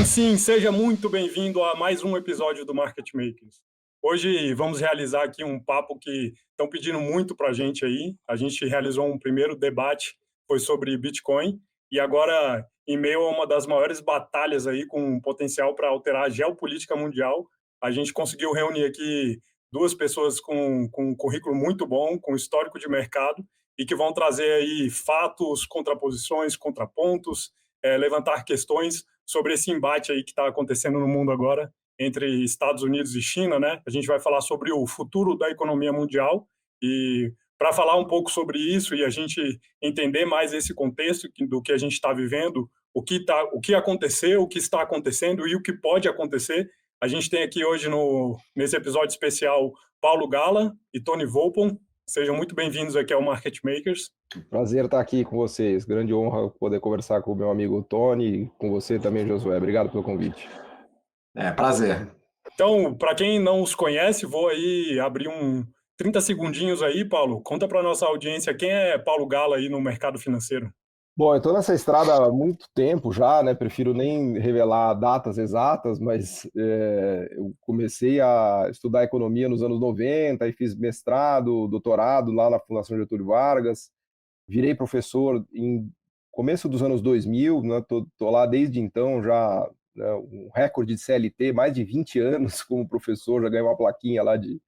Sim, seja muito bem-vindo a mais um episódio do Market Makers. Hoje vamos realizar aqui um papo que estão pedindo muito para a gente aí. A gente realizou um primeiro debate, foi sobre Bitcoin, e agora, em meio a uma das maiores batalhas aí com potencial para alterar a geopolítica mundial, a gente conseguiu reunir aqui duas pessoas com um currículo muito bom, com histórico de mercado, e que vão trazer aí fatos, contraposições, contrapontos, levantar questões sobre esse embate aí que está acontecendo no mundo agora entre Estados Unidos e China, né? A gente vai falar sobre o futuro da economia mundial e para falar um pouco sobre isso e a gente entender mais esse contexto do que a gente está vivendo, o que aconteceu, o que está acontecendo e o que pode acontecer, a gente tem aqui hoje nesse episódio especial Paulo Gala e Tony Volpon. Sejam muito bem-vindos aqui ao Market Makers. Prazer estar aqui com vocês. Grande honra poder conversar com o meu amigo Tony e com você também, Josué. Obrigado pelo convite. Prazer. Então, para quem não os conhece, vou aí abrir 30 segundinhos aí, Paulo. Conta para nossa audiência quem é Paulo Gala aí no mercado financeiro. Bom, eu estou nessa estrada há muito tempo já, né? Prefiro nem revelar datas exatas, mas eu comecei a estudar economia nos anos 90 e fiz mestrado, doutorado lá na Fundação Getúlio Vargas. Virei professor em começo dos anos 2000, né? Tô lá desde então já, né, um recorde de CLT, mais de 20 anos como professor, já ganhei uma plaquinha lá de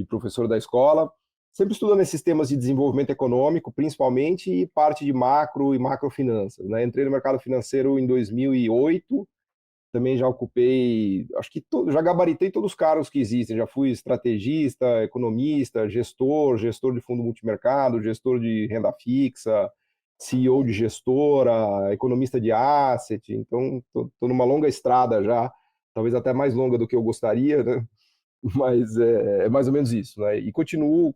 professor da escola. Sempre estudando esses temas de desenvolvimento econômico, principalmente, e parte de macro e macrofinanças, né? Entrei no mercado financeiro em 2008, também já ocupei, acho que já gabaritei todos os cargos que existem, já fui estrategista, economista, gestor de fundo multimercado, gestor de renda fixa, CEO de gestora, economista de asset, então estou numa longa estrada já, talvez até mais longa do que eu gostaria, né? Mas é mais ou menos isso, né? E continuo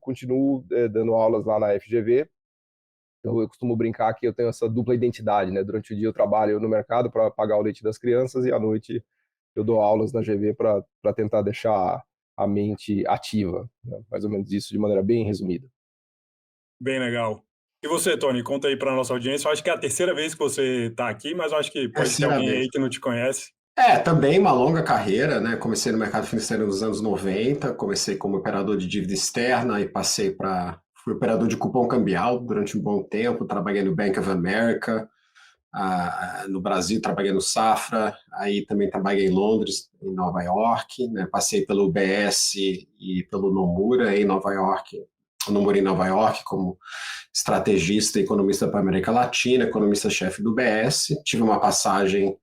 dando aulas lá na FGV. Então eu costumo brincar que eu tenho essa dupla identidade, né? Durante o dia eu trabalho no mercado para pagar o leite das crianças e à noite eu dou aulas na GV para tentar deixar a mente ativa, né? Mais ou menos isso de maneira bem resumida. Bem legal. E você, Tony, conta aí para nossa audiência. Eu acho que é a terceira vez que você está aqui, mas eu acho que pode ter alguém aí que não te conhece. Também uma longa carreira, né? Comecei no mercado financeiro nos anos 90, comecei como operador de dívida externa e fui operador de cupom cambial durante um bom tempo, trabalhei no Bank of America, no Brasil trabalhei no Safra, aí também trabalhei em Londres, em Nova York, né? Passei pelo UBS e pelo Nomura em Nova York, como estrategista e economista para a América Latina, economista-chefe do UBS. Tive uma passagem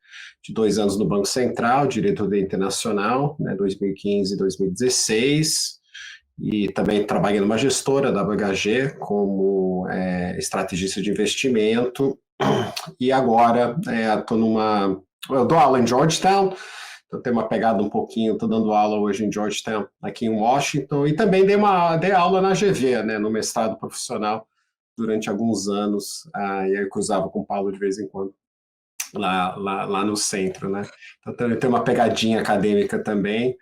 de 2 anos no Banco Central, diretoria internacional, né, 2015 e 2016, e também trabalhei numa gestora da WHG como estrategista de investimento, e agora eu dou aula em Georgetown, então tenho uma pegada um pouquinho, estou dando aula hoje em Georgetown, aqui em Washington, e também dei aula na GV, né, no mestrado profissional, durante alguns anos, e aí eu cruzava com o Paulo de vez em quando. Lá no centro, né? Então tem uma pegadinha acadêmica também.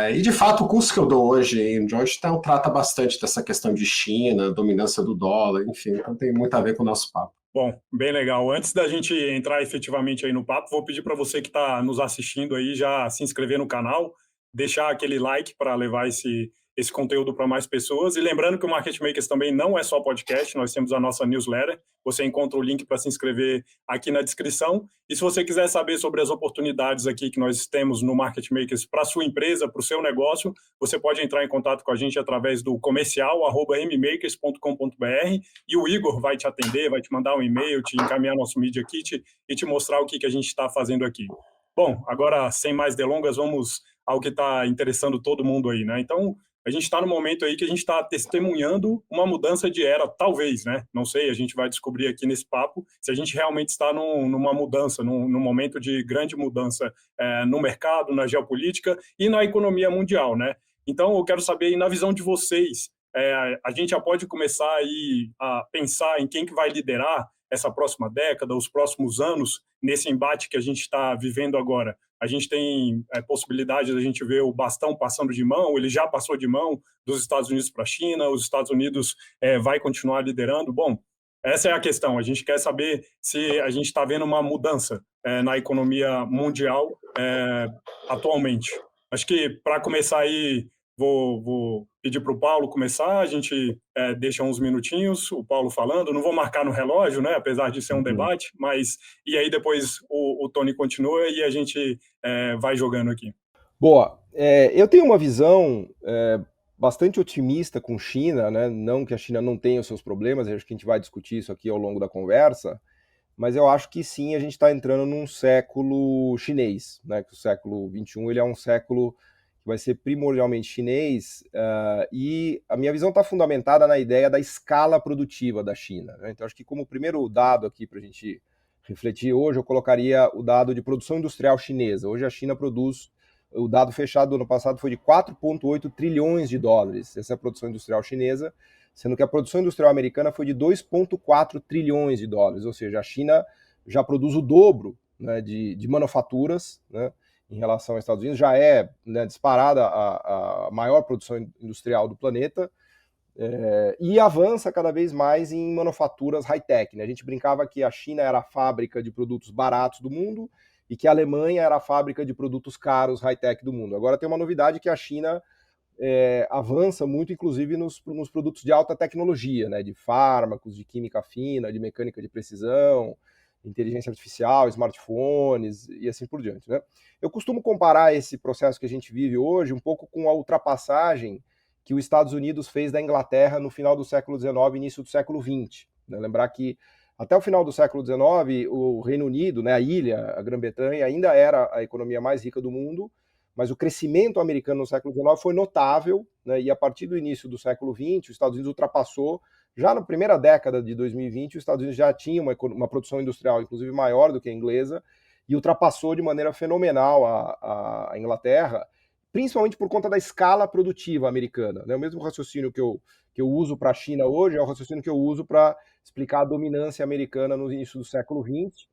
E de fato o curso que eu dou hoje em Georgetown trata bastante dessa questão de China, dominância do dólar, enfim, então tem muito a ver com o nosso papo. Bom, bem legal. Antes da gente entrar efetivamente aí no papo, vou pedir para você que está nos assistindo aí já se inscrever no canal, deixar aquele like para levar esse conteúdo para mais pessoas. E lembrando que o Market Makers também não é só podcast, nós temos a nossa newsletter. Você encontra o link para se inscrever aqui na descrição. E se você quiser saber sobre as oportunidades aqui que nós temos no Market Makers para a sua empresa, para o seu negócio, você pode entrar em contato com a gente através do comercial@mmakers.com.br e o Igor vai te atender, vai te mandar um e-mail, te encaminhar nosso Media Kit e te mostrar o que a gente está fazendo aqui. Bom, agora, sem mais delongas, vamos ao que está interessando todo mundo aí, né? Então, a gente está no momento aí que a gente está testemunhando uma mudança de era, talvez, né? Não sei, a gente vai descobrir aqui nesse papo se a gente realmente está numa mudança, num momento de grande mudança no mercado, na geopolítica e na economia mundial, né? Então, eu quero saber, na visão de vocês, a gente já pode começar aí a pensar em quem que vai liderar essa próxima década, os próximos anos, nesse embate que a gente está vivendo agora. A gente tem possibilidade de a gente ver o bastão passando de mão, ele já passou de mão dos Estados Unidos para a China, os Estados Unidos vai continuar liderando. Bom, Essa é a questão. A gente quer saber se a gente está vendo uma mudança na economia mundial atualmente. Acho que, para começar aí, vou pedir para o Paulo começar. A gente deixa uns minutinhos, o Paulo falando. Não vou marcar no relógio, né, apesar de ser um debate, mas e aí depois o Tony continua e a gente vai jogando aqui. Boa. Eu tenho uma visão bastante otimista com China, né? Não que a China não tenha os seus problemas, acho que a gente vai discutir isso aqui ao longo da conversa, mas eu acho que sim, a gente está entrando num século chinês, né? Que o século XXI ele é um século que vai ser primordialmente chinês, e a minha visão está fundamentada na ideia da escala produtiva da China, né? Então acho que como primeiro dado aqui para a gente refletir hoje, eu colocaria o dado de produção industrial chinesa. Hoje a China produz, o dado fechado do ano passado foi de 4,8 trilhões de dólares, essa é a produção industrial chinesa, sendo que a produção industrial americana foi de 2,4 trilhões de dólares, ou seja, a China já produz o dobro, né, de manufaturas, né, em relação aos Estados Unidos, já é, né, disparada a maior produção industrial do planeta, e avança cada vez mais em manufaturas high-tech, né? A gente brincava que a China era a fábrica de produtos baratos do mundo e que a Alemanha era a fábrica de produtos caros high-tech do mundo. Agora tem uma novidade que a China avança muito, inclusive nos produtos de alta tecnologia, né? De fármacos, de química fina, de mecânica de precisão, inteligência artificial, smartphones e assim por diante, né? Eu costumo comparar esse processo que a gente vive hoje um pouco com a ultrapassagem que os Estados Unidos fez da Inglaterra no final do século XIX e início do século XX. Né? Lembrar que até o final do século XIX, o Reino Unido, né, a ilha, a Grã-Bretanha, ainda era a economia mais rica do mundo, mas o crescimento americano no século XIX foi notável, né, e a partir do início do século XX, os Estados Unidos ultrapassou, já na primeira década de 2020, os Estados Unidos já tinha uma produção industrial, inclusive maior do que a inglesa, e ultrapassou de maneira fenomenal a Inglaterra, principalmente por conta da escala produtiva americana. Né? O mesmo raciocínio que eu uso para a China hoje é o raciocínio que eu uso para explicar a dominância americana no início do século XX.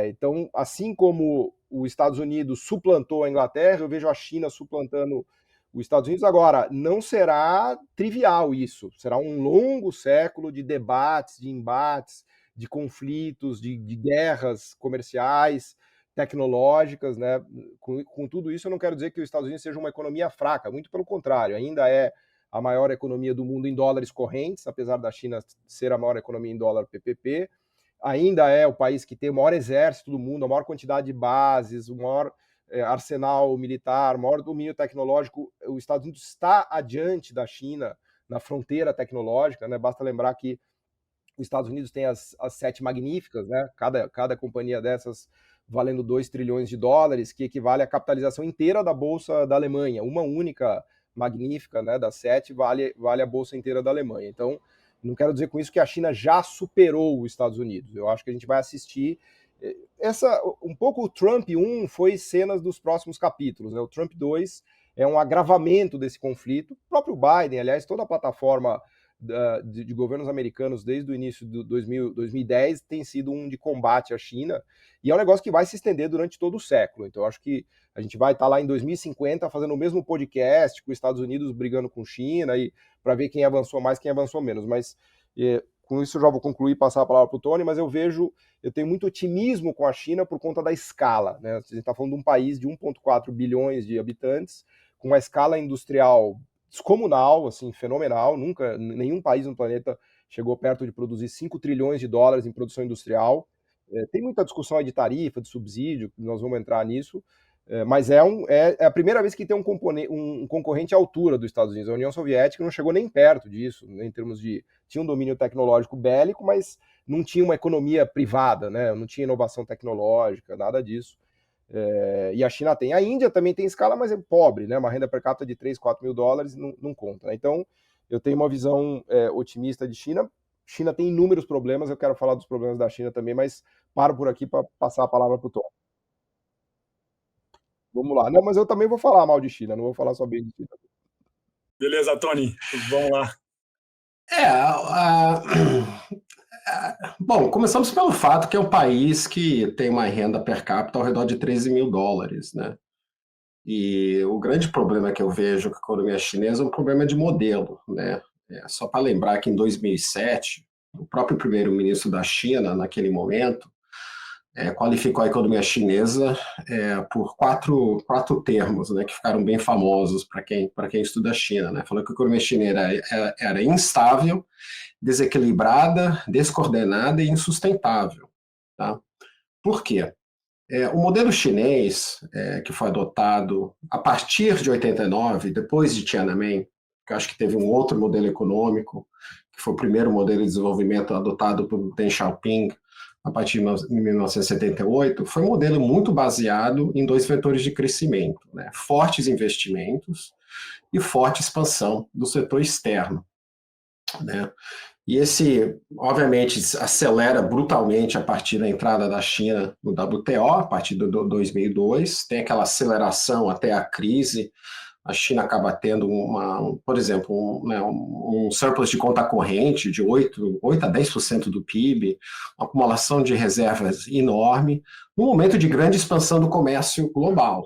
Então, assim como os Estados Unidos suplantou a Inglaterra, eu vejo a China suplantando os Estados Unidos. Agora, não será trivial isso. Será um longo século de debates, de embates, de conflitos, de guerras comerciais, tecnológicas, né? Com tudo isso, eu não quero dizer que os Estados Unidos seja uma economia fraca, muito pelo contrário, ainda é a maior economia do mundo em dólares correntes, apesar da China ser a maior economia em dólar PPP, ainda é o país que tem o maior exército do mundo, a maior quantidade de bases, o maior arsenal militar, o maior domínio tecnológico. Os Estados Unidos está adiante da China na fronteira tecnológica, né? Basta lembrar que os Estados Unidos tem as 7 magníficas, né? Cada companhia dessas valendo 2 trilhões de dólares, que equivale à capitalização inteira da Bolsa da Alemanha. Uma única magnífica, né, das 7 vale a Bolsa inteira da Alemanha. Então, não quero dizer com isso que a China já superou os Estados Unidos. Eu acho que a gente vai assistir um pouco o Trump 1 foi cenas dos próximos capítulos, né? O Trump 2 é um agravamento desse conflito. O próprio Biden, aliás, toda a plataforma de governos americanos desde o início de 2010 tem sido um de combate à China, e é um negócio que vai se estender durante todo o século. Então acho que a gente vai estar lá em 2050 fazendo o mesmo podcast com os Estados Unidos brigando com China, e para ver quem avançou mais, quem avançou menos. Mas com isso eu já vou concluir e passar a palavra para o Tony, mas eu tenho muito otimismo com a China por conta da escala, né? A gente está falando de um país de 1,4 bilhões de habitantes, com uma escala industrial descomunal, assim, fenomenal. Nunca, nenhum país no planeta chegou perto de produzir 5 trilhões de dólares em produção industrial. Tem muita discussão de tarifa, de subsídio, nós vamos entrar nisso, mas é a primeira vez que tem um concorrente à altura dos Estados Unidos. A União Soviética não chegou nem perto disso, né, em termos de... Tinha um domínio tecnológico bélico, mas não tinha uma economia privada, né, não tinha inovação tecnológica, nada disso. E a China tem. A Índia também tem escala, mas é pobre, né? Uma renda per capita de 3, 4 mil dólares não conta. Né? Então, eu tenho uma visão otimista de China. China tem inúmeros problemas, eu quero falar dos problemas da China também, mas paro por aqui para passar a palavra para o Tom. Vamos lá. Não, mas eu também vou falar mal de China, não vou falar só bem de China. Beleza, Tony, vamos lá. Bom, começamos pelo fato que é um país que tem uma renda per capita ao redor de 13 mil dólares, né? E o grande problema que eu vejo com a economia chinesa é um problema de modelo, né? Só para lembrar que em 2007, o próprio primeiro-ministro da China, naquele momento, qualificou a economia chinesa por quatro termos, né, que ficaram bem famosos para quem estuda a China. Né? Falou que a economia chinesa era instável, desequilibrada, descoordenada e insustentável. Tá? Por quê? O modelo chinês, que foi adotado a partir de 89, depois de Tiananmen, que eu acho que teve um outro modelo econômico, que foi o primeiro modelo de desenvolvimento adotado por Deng Xiaoping, a partir de 1978, foi um modelo muito baseado em dois vetores de crescimento, né? Fortes investimentos e forte expansão do setor externo, né? E esse, obviamente, acelera brutalmente a partir da entrada da China no WTO, a partir de 2002, tem aquela aceleração até a crise. A China acaba tendo, por exemplo, um surplus de conta corrente de 8 a 10% do PIB, uma acumulação de reservas enorme, num momento de grande expansão do comércio global,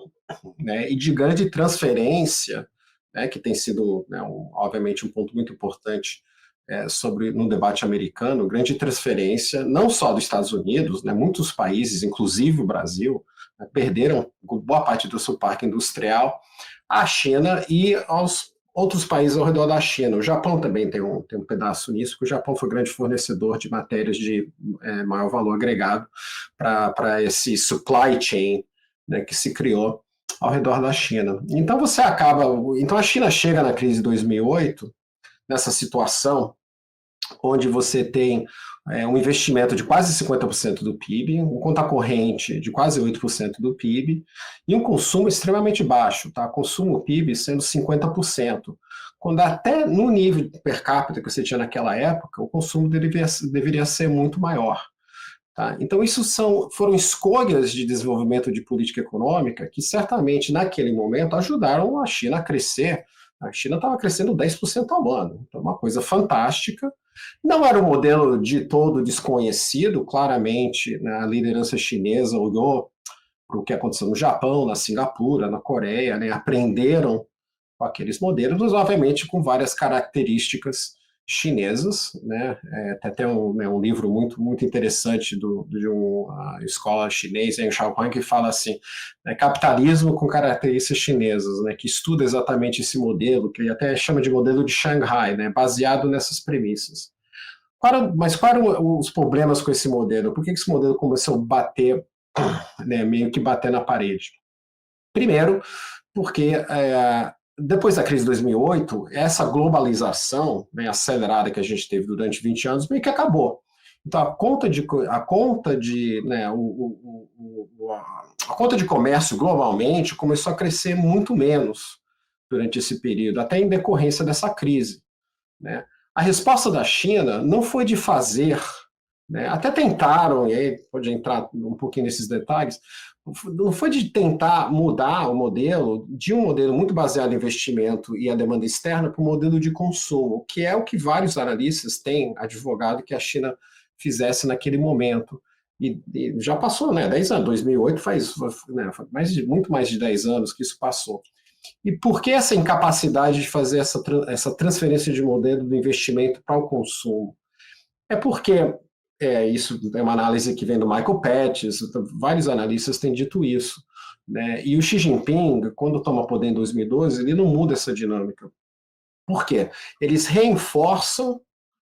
né, e de grande transferência, né, que tem sido, né, obviamente, um ponto muito importante no debate americano, grande transferência, não só dos Estados Unidos, né, muitos países, inclusive o Brasil, né, perderam boa parte do seu parque industrial à China e aos outros países ao redor da China. O Japão também tem um pedaço nisso, porque o Japão foi grande fornecedor de matérias de maior valor agregado para esse supply chain, né, que se criou ao redor da China. Então então a China chega na crise de 2008, nessa situação onde você tem um investimento de quase 50% do PIB, um conta corrente de quase 8% do PIB e um consumo extremamente baixo, tá? Consumo PIB sendo 50%, quando até no nível per capita que você tinha naquela época, o consumo deveria ser muito maior. Tá? Então isso foram escolhas de desenvolvimento de política econômica que certamente naquele momento ajudaram a China a crescer. A China estava crescendo 10% ao ano, então uma coisa fantástica. Não era um modelo de todo desconhecido, claramente, né, a liderança chinesa olhou para o que aconteceu no Japão, na Singapura, na Coreia, né, aprenderam com aqueles modelos, mas obviamente com várias características chinesas, né? Tem até um livro muito interessante de um escola chinês, Zheng Xiaohuang, que fala assim, né, capitalismo com características chinesas, né, que estuda exatamente esse modelo, que ele até chama de modelo de Xangai, né, baseado nessas premissas. Mas quais eram os problemas com esse modelo? Por que esse modelo começou a bater, né, meio que bater na parede? Primeiro, porque depois da crise de 2008, essa globalização, né, acelerada que a gente teve durante 20 anos, meio que acabou. Então, a conta de comércio globalmente começou a crescer muito menos durante esse período, até em decorrência dessa crise, né? A resposta da China não foi de fazer, né, até tentaram, e aí pode entrar um pouquinho nesses detalhes, não foi de tentar mudar o modelo, de um modelo muito baseado em investimento e a demanda externa para um modelo de consumo, que é o que vários analistas têm advogado que a China fizesse naquele momento. E já passou, né, 10 anos, 2008 faz muito mais de 10 anos que isso passou. E por que essa incapacidade de fazer essa transferência de modelo do investimento para o consumo? É porque isso é uma análise que vem do Michael Pattis, vários analistas têm dito isso, né? E o Xi Jinping, quando toma poder em 2012, ele não muda essa dinâmica. Por quê? Eles reforçam,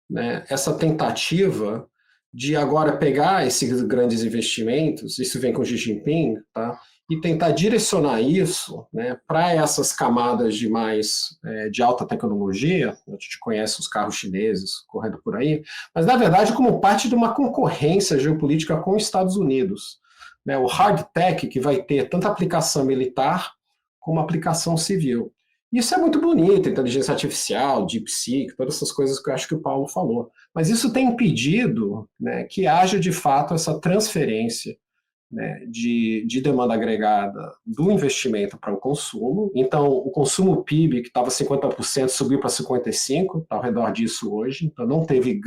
né, essa tentativa de agora pegar esses grandes investimentos, isso vem com o Xi Jinping, tá? E tentar direcionar isso, né, para essas camadas de alta tecnologia. A gente conhece os carros chineses correndo por aí, mas na verdade como parte de uma concorrência geopolítica com os Estados Unidos, né, o hard tech, que vai ter tanto aplicação militar como aplicação civil. Isso é muito bonito, inteligência artificial, DeepSeek, todas essas coisas que eu acho que o Paulo falou, mas isso tem impedido, né, que haja de fato essa transferência, né, de demanda agregada do investimento para o consumo. Então, o consumo PIB, que estava 50%, subiu para 55%, está ao redor disso hoje. Então, não teve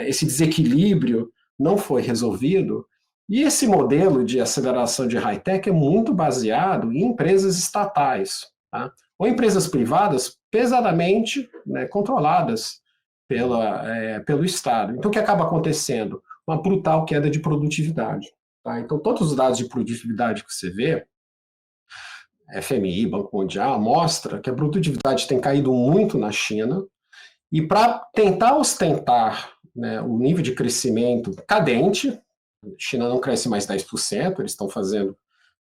esse desequilíbrio não foi resolvido. E esse modelo de aceleração de high-tech é muito baseado em empresas estatais, tá? Ou empresas privadas pesadamente, né, controladas pelo Estado. Então, o que acaba acontecendo? Uma brutal queda de produtividade. Tá? Então, todos os dados de produtividade que você vê, FMI, Banco Mundial, mostra que a produtividade tem caído muito na China, e para tentar ostentar, né, o nível de crescimento cadente, a China não cresce mais 10%, eles estão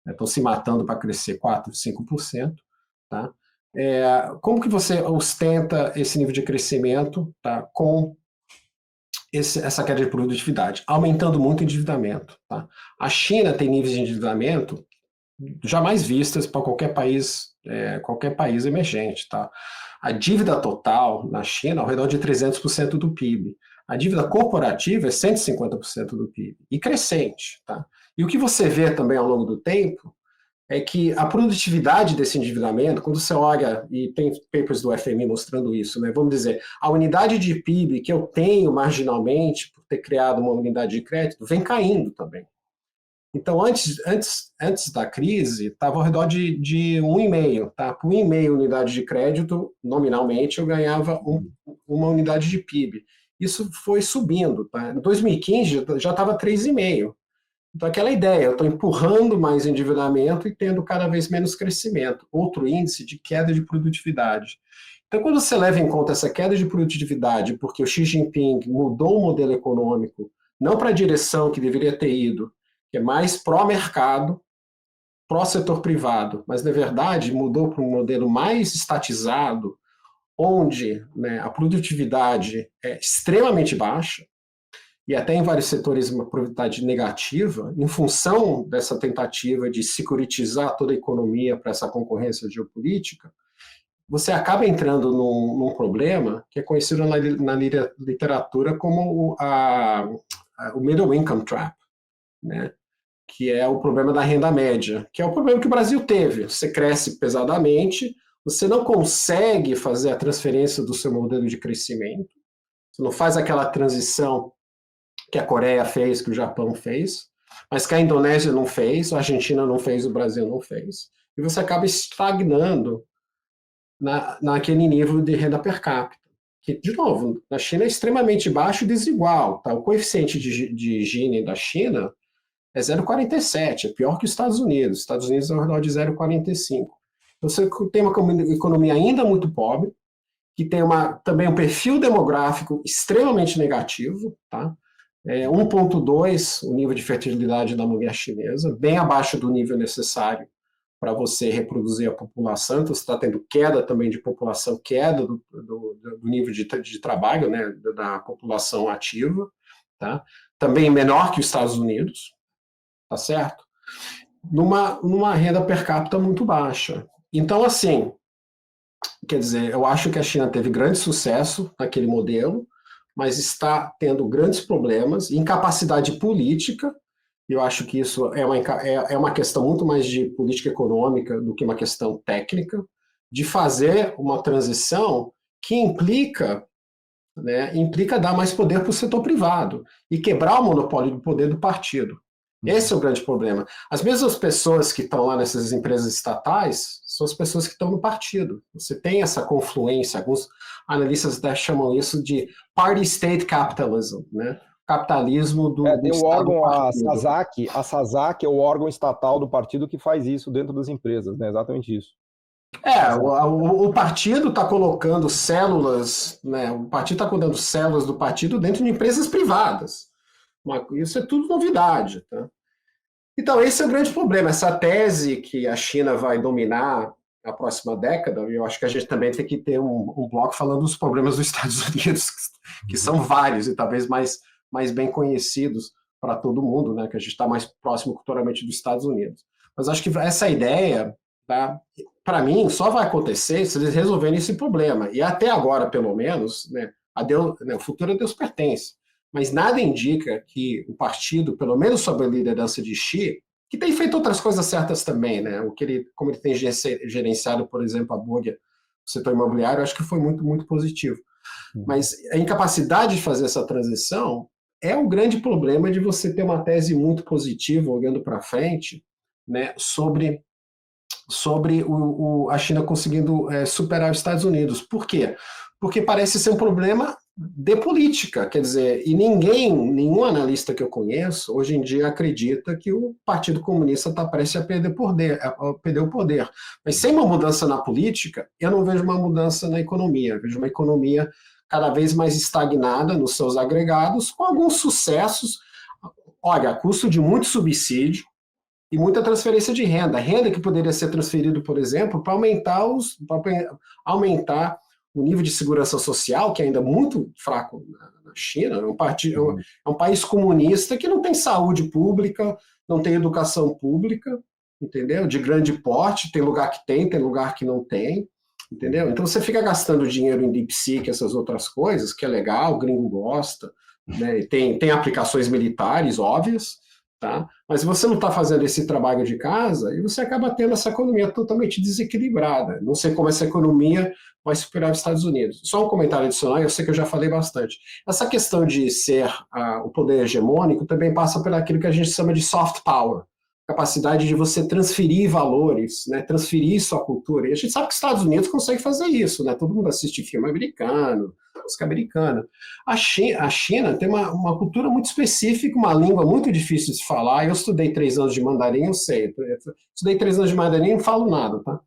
estão se matando para crescer 4%, 5%, tá? Como que você ostenta esse nível de crescimento, tá, com essa queda de produtividade? Aumentando muito o endividamento. Tá? A China tem níveis de endividamento jamais vistas para qualquer país emergente. Tá? A dívida total na China é ao redor de 300% do PIB. A dívida corporativa é 150% do PIB, e crescente. Tá? E o que você vê também ao longo do tempo é que a produtividade desse endividamento, quando você olha, e tem papers do FMI mostrando isso, né, vamos dizer, a unidade de PIB que eu tenho marginalmente por ter criado uma unidade de crédito vem caindo também. Então, antes da crise, estava ao redor de 1,5. Tá? Por 1,5 unidade de crédito, nominalmente, eu ganhava uma unidade de PIB. Isso foi subindo. Tá? Em 2015, já estava 3,5. Então, aquela ideia, eu estou empurrando mais endividamento e tendo cada vez menos crescimento. Outro índice de queda de produtividade. Então, quando você leva em conta essa queda de produtividade, porque o Xi Jinping mudou o modelo econômico, não para a direção que deveria ter ido, que é mais pró-mercado, pró-setor privado, mas, na verdade, mudou para um modelo mais estatizado, onde, né, a produtividade é extremamente baixa, e até em vários setores uma produtividade negativa, em função dessa tentativa de securitizar toda a economia para essa concorrência geopolítica, você acaba entrando num problema que é conhecido na literatura como o middle income trap, né? Que é o problema da renda média, que é o problema que o Brasil teve. Você cresce pesadamente, você não consegue fazer a transferência do seu modelo de crescimento, você não faz aquela transição que a Coreia fez, que o Japão fez, mas que a Indonésia não fez, a Argentina não fez, o Brasil não fez. E você acaba estagnando naquele nível de renda per capita. Que, de novo, na China é extremamente baixo e desigual. Tá? O coeficiente de Gini da China é 0,47, é pior que os Estados Unidos. Os Estados Unidos é ao redor de 0,45. Então, você tem uma economia ainda muito pobre, que tem também um perfil demográfico extremamente negativo, tá? 1,2 o nível de fertilidade da mulher chinesa, bem abaixo do nível necessário para você reproduzir a população. Então, você está tendo queda também de população, queda do nível de trabalho, né, da população ativa, tá? Também menor que os Estados Unidos, tá certo? Numa renda per capita muito baixa. Então, assim, quer dizer, eu acho que a China teve grande sucesso naquele modelo, mas está tendo grandes problemas, incapacidade política. Eu acho que isso é uma questão muito mais de política econômica do que uma questão técnica, de fazer uma transição que implica dar mais poder para o setor privado e quebrar o monopólio do poder do partido. Esse é o grande problema. As mesmas pessoas que estão lá nessas empresas estatais são as pessoas que estão no partido. Você tem essa confluência, alguns analistas até chamam isso de party-state capitalism, né? Capitalismo do tem o Estado órgão, a partido. SASAC é o órgão estatal do partido que faz isso dentro das empresas, né? Exatamente isso. O partido está colocando células, né? O partido está colocando células do partido dentro de empresas privadas. Isso é tudo novidade, tá? Então, esse é o grande problema. Essa tese que a China vai dominar a próxima década, eu acho que a gente também tem que ter um bloco falando dos problemas dos Estados Unidos, que são vários e talvez mais bem conhecidos para todo mundo, né? Que a gente está mais próximo culturalmente dos Estados Unidos. Mas acho que essa ideia, tá, para mim, só vai acontecer se eles resolverem esse problema. E até agora, pelo menos, né, o futuro a Deus pertence. Mas nada indica que o partido, pelo menos sob a liderança de Xi, que tem feito outras coisas certas também, né? Como ele tem gerenciado, por exemplo, a bolha do setor imobiliário, acho que foi muito, muito positivo. Mas a incapacidade de fazer essa transição é o grande problema de você ter uma tese muito positiva, olhando para frente, né, sobre a China conseguindo superar os Estados Unidos. Por quê? Porque parece ser um problema de política, quer dizer, e nenhum analista que eu conheço, hoje em dia acredita que o Partido Comunista está prestes a perder o poder. Mas sem uma mudança na política, eu não vejo uma mudança na economia, eu vejo uma economia cada vez mais estagnada nos seus agregados, com alguns sucessos, olha, a custo de muito subsídio e muita transferência de renda que poderia ser transferido, por exemplo, para aumentar o nível de segurança social, que é ainda muito fraco na China. É um país comunista que não tem saúde pública, não tem educação pública, entendeu? De grande porte, tem lugar que tem lugar que não tem, entendeu? Então você fica gastando dinheiro em DeepSeek, essas outras coisas, que é legal, o gringo gosta, né? E tem aplicações militares óbvias, tá? Mas se você não está fazendo esse trabalho de casa, e você acaba tendo essa economia totalmente desequilibrada. Não sei como essa economia vai superar os Estados Unidos. Só um comentário adicional, eu sei que eu já falei bastante. Essa questão de ser o poder hegemônico também passa por aquilo que a gente chama de soft power, capacidade de você transferir valores, né, transferir sua cultura. E a gente sabe que os Estados Unidos consegue fazer isso, né? Todo mundo assiste filme americano, música americana. A China tem uma cultura muito específica, uma língua muito difícil de se falar. Eu estudei 3 anos de mandarim, eu sei. Estudei 3 anos de mandarim e não falo nada, tá?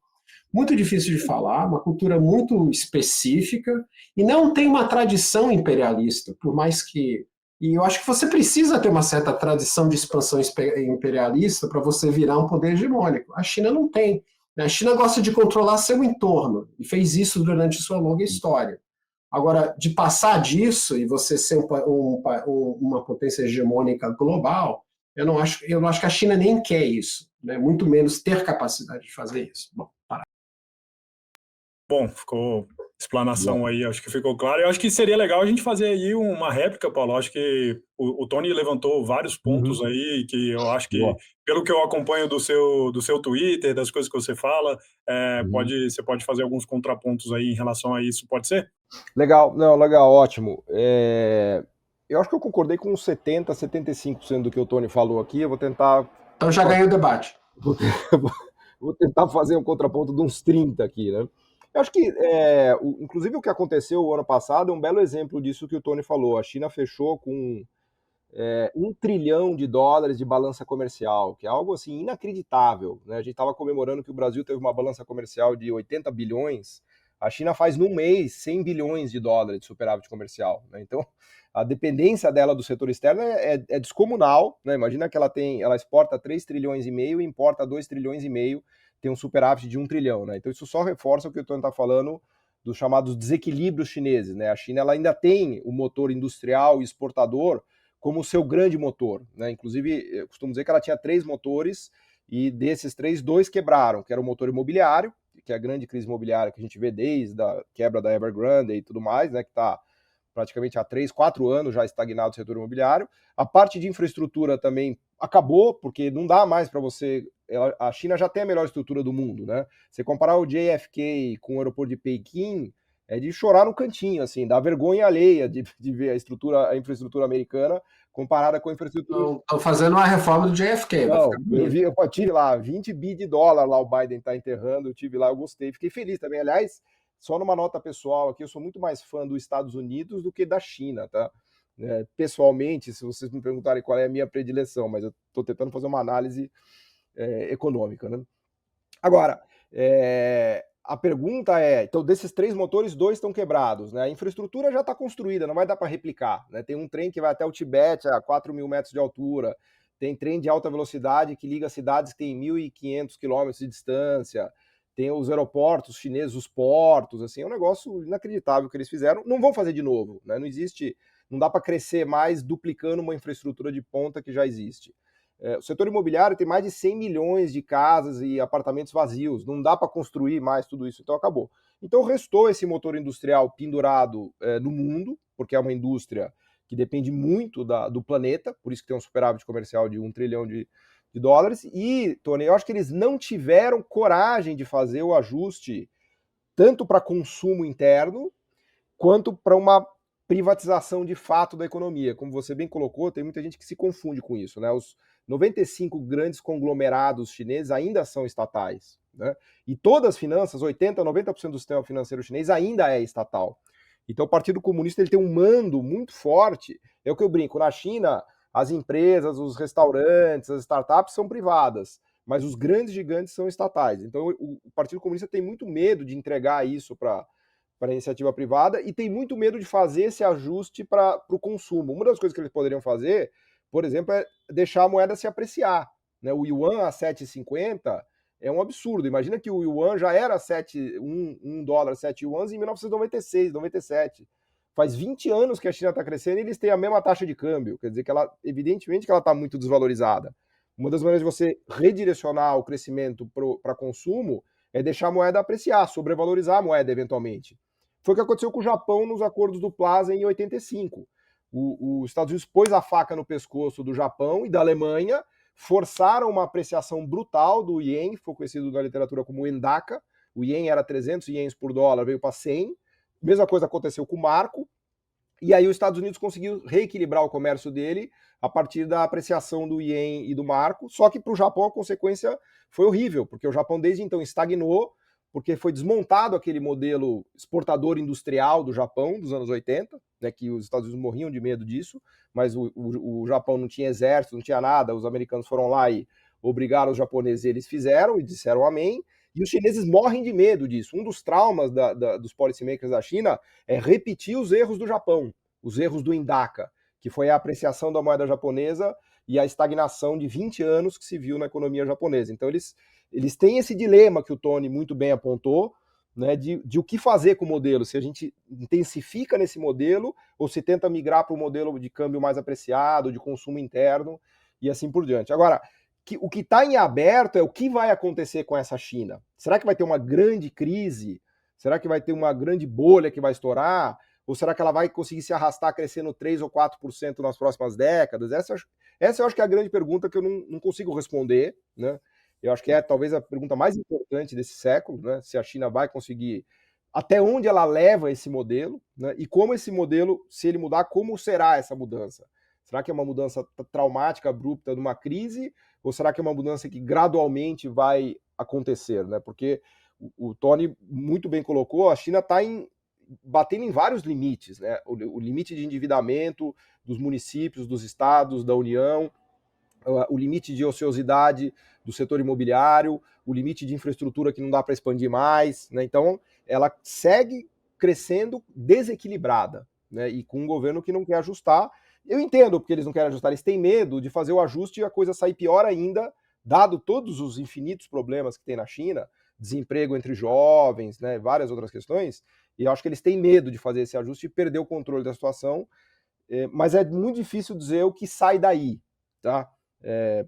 Muito difícil de falar, uma cultura muito específica e não tem uma tradição imperialista, por mais que... E eu acho que você precisa ter uma certa tradição de expansão imperialista para você virar um poder hegemônico. A China não tem. A China gosta de controlar seu entorno e fez isso durante sua longa história. Agora, de passar disso e você ser uma potência hegemônica global, eu não acho que a China nem quer isso, né? Muito menos ter capacidade de fazer isso. Bom, Bom, ficou explanação aí, acho que ficou claro. Eu acho que seria legal a gente fazer aí uma réplica, Paulo. Acho que o Tony levantou vários pontos aí que eu acho que, pelo que eu acompanho do seu Twitter, das coisas que você fala, você pode fazer alguns contrapontos aí em relação a isso, pode ser? Legal, não, legal, ótimo. Eu acho que eu concordei com uns 70%, 75% do que o Tony falou aqui. Eu vou tentar... Então já ganhei o debate. Vou tentar fazer um contraponto de uns 30 aqui, né? Eu acho que, inclusive, o que aconteceu o ano passado é um belo exemplo disso que o Tony falou. A China fechou com $1 trilhão de balança comercial, que é algo assim inacreditável, né? A gente estava comemorando que o Brasil teve uma balança comercial de 80 bilhões, a China faz num mês $100 bilhões de superávit comercial, né? Então, a dependência dela do setor externo é descomunal, né? Imagina que ela exporta 3 trilhões e meio e importa 2 trilhões e meio, tem um superávit de 1 trilhão, né? Então isso só reforça o que o Tony está falando dos chamados desequilíbrios chineses, né? A China ela ainda tem o motor industrial e exportador como seu grande motor, né? Inclusive, eu costumo dizer que ela tinha 3 motores e desses 3, 2 quebraram, que era o motor imobiliário, que é a grande crise imobiliária que a gente vê desde a quebra da Evergrande e tudo mais, né? Que está praticamente há 3, 4 anos já estagnado o setor imobiliário. A parte de infraestrutura também acabou, porque não dá mais para você... A China já tem a melhor estrutura do mundo, né? Você comparar o JFK com o aeroporto de Pequim, é de chorar no cantinho, assim, dá vergonha alheia de ver a infraestrutura americana comparada com a infraestrutura... Estão fazendo uma reforma do JFK. Não, eu tive lá, 20 bi de dólar lá o Biden está enterrando, eu tive lá, eu gostei, fiquei feliz também. Aliás, só numa nota pessoal aqui, eu sou muito mais fã dos Estados Unidos do que da China, tá? Pessoalmente, se vocês me perguntarem qual é a minha predileção, mas eu estou tentando fazer uma análise econômica, né? Agora, a pergunta é, então desses 3 motores, 2 estão quebrados, né? A infraestrutura já está construída, não vai dar para replicar, né? Tem um trem que vai até o Tibete a 4.000 metros de altura, tem trem de alta velocidade que liga cidades que têm 1.500 quilômetros de distância, tem os aeroportos chineses, os portos, assim, é um negócio inacreditável que eles fizeram, não vão fazer de novo, né? Não dá para crescer mais duplicando uma infraestrutura de ponta que já existe. O setor imobiliário tem mais de 100 milhões de casas e apartamentos vazios, não dá para construir mais tudo isso, então acabou. Então restou esse motor industrial pendurado no mundo, porque é uma indústria que depende muito do planeta, por isso que tem um superávit comercial de 1 trilhão de dólares, e, Tony, eu acho que eles não tiveram coragem de fazer o ajuste tanto para consumo interno, quanto para uma privatização de fato da economia. Como você bem colocou, tem muita gente que se confunde com isso, né? Os 95 grandes conglomerados chineses ainda são estatais, né? E todas as finanças, 80%, 90% do sistema financeiro chinês ainda é estatal. Então o Partido Comunista ele tem um mando muito forte. É o que eu brinco, na China as empresas, os restaurantes, as startups são privadas, mas os grandes gigantes são estatais. Então o Partido Comunista tem muito medo de entregar isso para a iniciativa privada e tem muito medo de fazer esse ajuste para o consumo. Uma das coisas que eles poderiam fazer, por exemplo, é deixar a moeda se apreciar. Né? O yuan a 7,50 é um absurdo. Imagina que o yuan já era 1 dólar, 7 yuans em 1996, 97. Faz 20 anos que a China está crescendo e eles têm a mesma taxa de câmbio. Quer dizer que ela, evidentemente, que ela está muito desvalorizada. Uma das maneiras de você redirecionar o crescimento para consumo é deixar a moeda apreciar, sobrevalorizar a moeda eventualmente. Foi o que aconteceu com o Japão nos acordos do Plaza em 85. Os Estados Unidos pôs a faca no pescoço do Japão e da Alemanha, forçaram uma apreciação brutal do ien, foi conhecido na literatura como endaka. O ien era 300 ienes por dólar, veio para 100. Mesma coisa aconteceu com o marco. E aí os Estados Unidos conseguiu reequilibrar o comércio dele a partir da apreciação do ien e do marco, só que para o Japão a consequência foi horrível, porque o Japão desde então estagnou, porque foi desmontado aquele modelo exportador industrial do Japão dos anos 80, né, que os Estados Unidos morriam de medo disso, mas o Japão não tinha exército, não tinha nada, os americanos foram lá e obrigaram os japoneses, eles fizeram e disseram amém, e os chineses morrem de medo disso. Um dos traumas dos policymakers da China é repetir os erros do Japão, os erros do Indaka, que foi a apreciação da moeda japonesa e a estagnação de 20 anos que se viu na economia japonesa. Então eles têm esse dilema que o Tony muito bem apontou, né, de o que fazer com o modelo, se a gente intensifica nesse modelo ou se tenta migrar para o modelo de câmbio mais apreciado, de consumo interno e assim por diante. Agora, o que está em aberto é o que vai acontecer com essa China. Será que vai ter uma grande crise? Será que vai ter uma grande bolha que vai estourar? Ou será que ela vai conseguir se arrastar crescendo 3 ou 4% nas próximas décadas? Essa eu acho que é a grande pergunta que eu não consigo responder, né? Eu acho que é talvez a pergunta mais importante desse século, né? Se a China vai conseguir, até onde ela leva esse modelo, né? E como esse modelo, se ele mudar, como será essa mudança? Será que é uma mudança traumática, abrupta, de uma crise? Ou será que é uma mudança que gradualmente vai acontecer, né? Porque o Tony muito bem colocou, a China está batendo em vários limites, né? O limite de endividamento dos municípios, dos estados, da União, o limite de ociosidade do setor imobiliário, o limite de infraestrutura que não dá para expandir mais, né? Então, ela segue crescendo desequilibrada, né? E com um governo que não quer ajustar. Eu entendo porque eles não querem ajustar, eles têm medo de fazer o ajuste e a coisa sair pior ainda, dado todos os infinitos problemas que tem na China, desemprego entre jovens, né, várias outras questões, e eu acho que eles têm medo de fazer esse ajuste e perder o controle da situação, mas é muito difícil dizer o que sai daí, tá?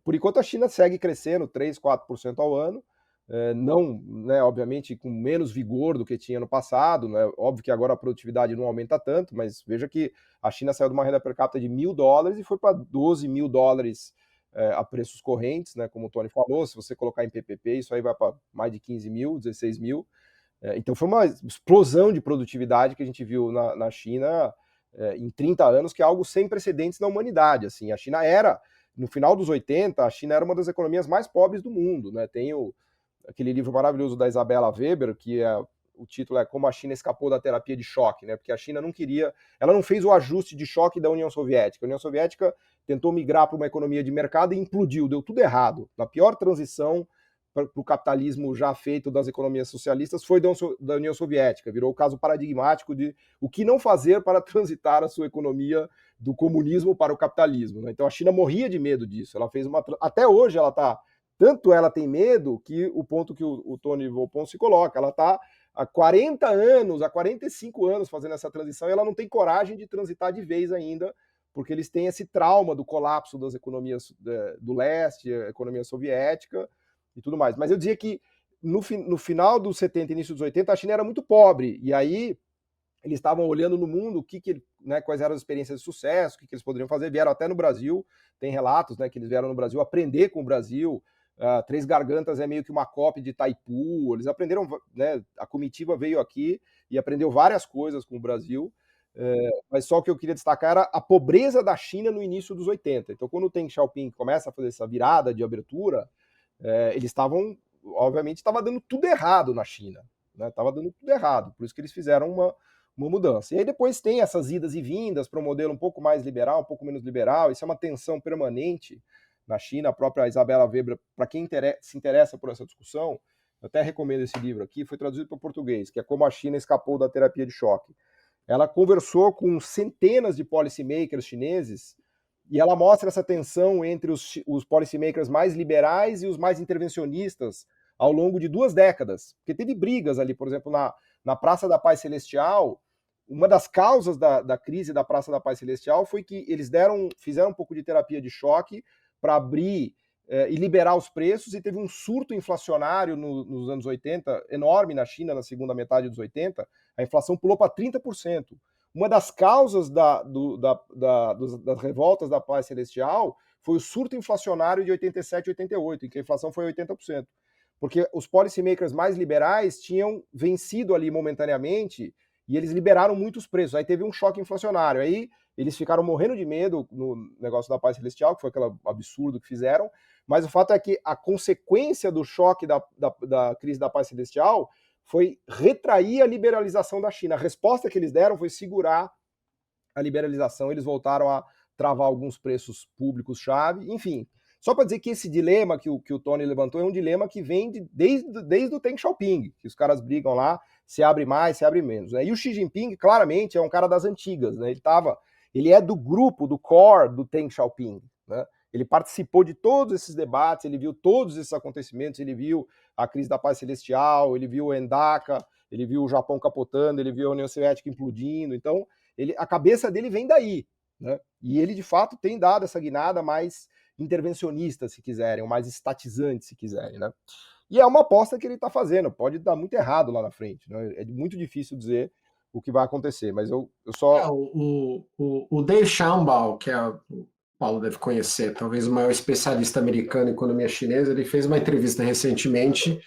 Por enquanto a China segue crescendo 3, 4% ao ano, não, né, obviamente, com menos vigor do que tinha no passado, né? Óbvio que agora a produtividade não aumenta tanto, mas veja que a China saiu de uma renda per capita de $1.000 e foi para $12.000 a preços correntes, né? Como o Tony falou, se você colocar em PPP, isso aí vai para mais de 15 mil, 16 mil. Então foi uma explosão de produtividade que a gente viu na China em 30 anos, que é algo sem precedentes na humanidade. Assim, a China era, no final dos 80, a China era uma das economias mais pobres do mundo, né? Tem aquele livro maravilhoso da Isabella Weber, que o título é Como a China Escapou da Terapia de Choque, né? Porque a China não queria, ela não fez o ajuste de choque da União Soviética. A União Soviética tentou migrar para uma economia de mercado e implodiu, deu tudo errado. Na pior transição para o capitalismo já feito das economias socialistas foi da União Soviética, virou o caso paradigmático de o que não fazer para transitar a sua economia do comunismo para o capitalismo, né? Então a China morria de medo disso, ela fez até hoje ela está, tanto ela tem medo que o ponto que o Tony Volpon se coloca, ela está há 40 anos, há 45 anos fazendo essa transição e ela não tem coragem de transitar de vez ainda, porque eles têm esse trauma do colapso das economias do leste, a economia soviética e tudo mais. Mas eu dizia que no final dos 70 início dos 80, a China era muito pobre, e aí eles estavam olhando no mundo né, quais eram as experiências de sucesso, o que eles poderiam fazer, vieram até no Brasil, tem relatos, né, que eles vieram no Brasil aprender com o Brasil. Três Gargantas é meio que uma cópia de Itaipu, eles aprenderam, né, a comitiva veio aqui e aprendeu várias coisas com o Brasil, mas só o que eu queria destacar era a pobreza da China no início dos 80. Então quando o Deng Xiaoping começa a fazer essa virada de abertura, eles estavam, obviamente, estava dando tudo errado na China, né? Estava dando tudo errado, por isso que eles fizeram uma mudança. E aí depois tem essas idas e vindas para um modelo um pouco mais liberal, um pouco menos liberal. Isso é uma tensão permanente na China. A própria Isabella Weber, para quem se interessa por essa discussão, eu até recomendo esse livro aqui, foi traduzido para o português, que é Como a China Escapou da Terapia de Choque. Ela conversou com centenas de policymakers chineses e ela mostra essa tensão entre os policymakers mais liberais e os mais intervencionistas ao longo de 2 décadas. Porque teve brigas ali, por exemplo, na Praça da Paz Celestial. Uma das causas da crise da Praça da Paz Celestial foi que eles fizeram um pouco de terapia de choque para abrir e liberar os preços, e teve um surto inflacionário nos anos 80, enorme na China, na segunda metade dos 80, a inflação pulou para 30%. Uma das causas das revoltas da Paz Celestial foi o surto inflacionário de 87 e 88, em que a inflação foi 80%. Porque os policymakers mais liberais tinham vencido ali momentaneamente e eles liberaram muitos preços. Aí teve um choque inflacionário. Aí eles ficaram morrendo de medo no negócio da Paz Celestial, que foi aquele absurdo que fizeram. Mas o fato é que a consequência do choque da crise da Paz Celestial foi retrair a liberalização da China. A resposta que eles deram foi segurar a liberalização. Eles voltaram a travar alguns preços públicos-chave. Enfim, só para dizer que esse dilema que o Tony levantou é um dilema que vem desde o Deng Xiaoping, que os caras brigam lá, se abre mais, se abre menos. Né? E o Xi Jinping, claramente, é um cara das antigas. Né? Ele é do grupo, do core do Deng Xiaoping. Né? Ele participou de todos esses debates, ele viu todos esses acontecimentos, ele viu a crise da Paz Celestial, ele viu o Endaka, ele viu o Japão capotando, ele viu a União Soviética implodindo. Então, a cabeça dele vem daí. Né? E ele, de fato, tem dado essa guinada mais intervencionista, se quiserem, ou mais estatizante, se quiserem. Né? E é uma aposta que ele está fazendo, pode dar muito errado lá na frente. Né? É muito difícil dizer o que vai acontecer, mas eu só... O Dave Shambaugh, que o Paulo deve conhecer, talvez o maior especialista americano em economia chinesa, ele fez uma entrevista recentemente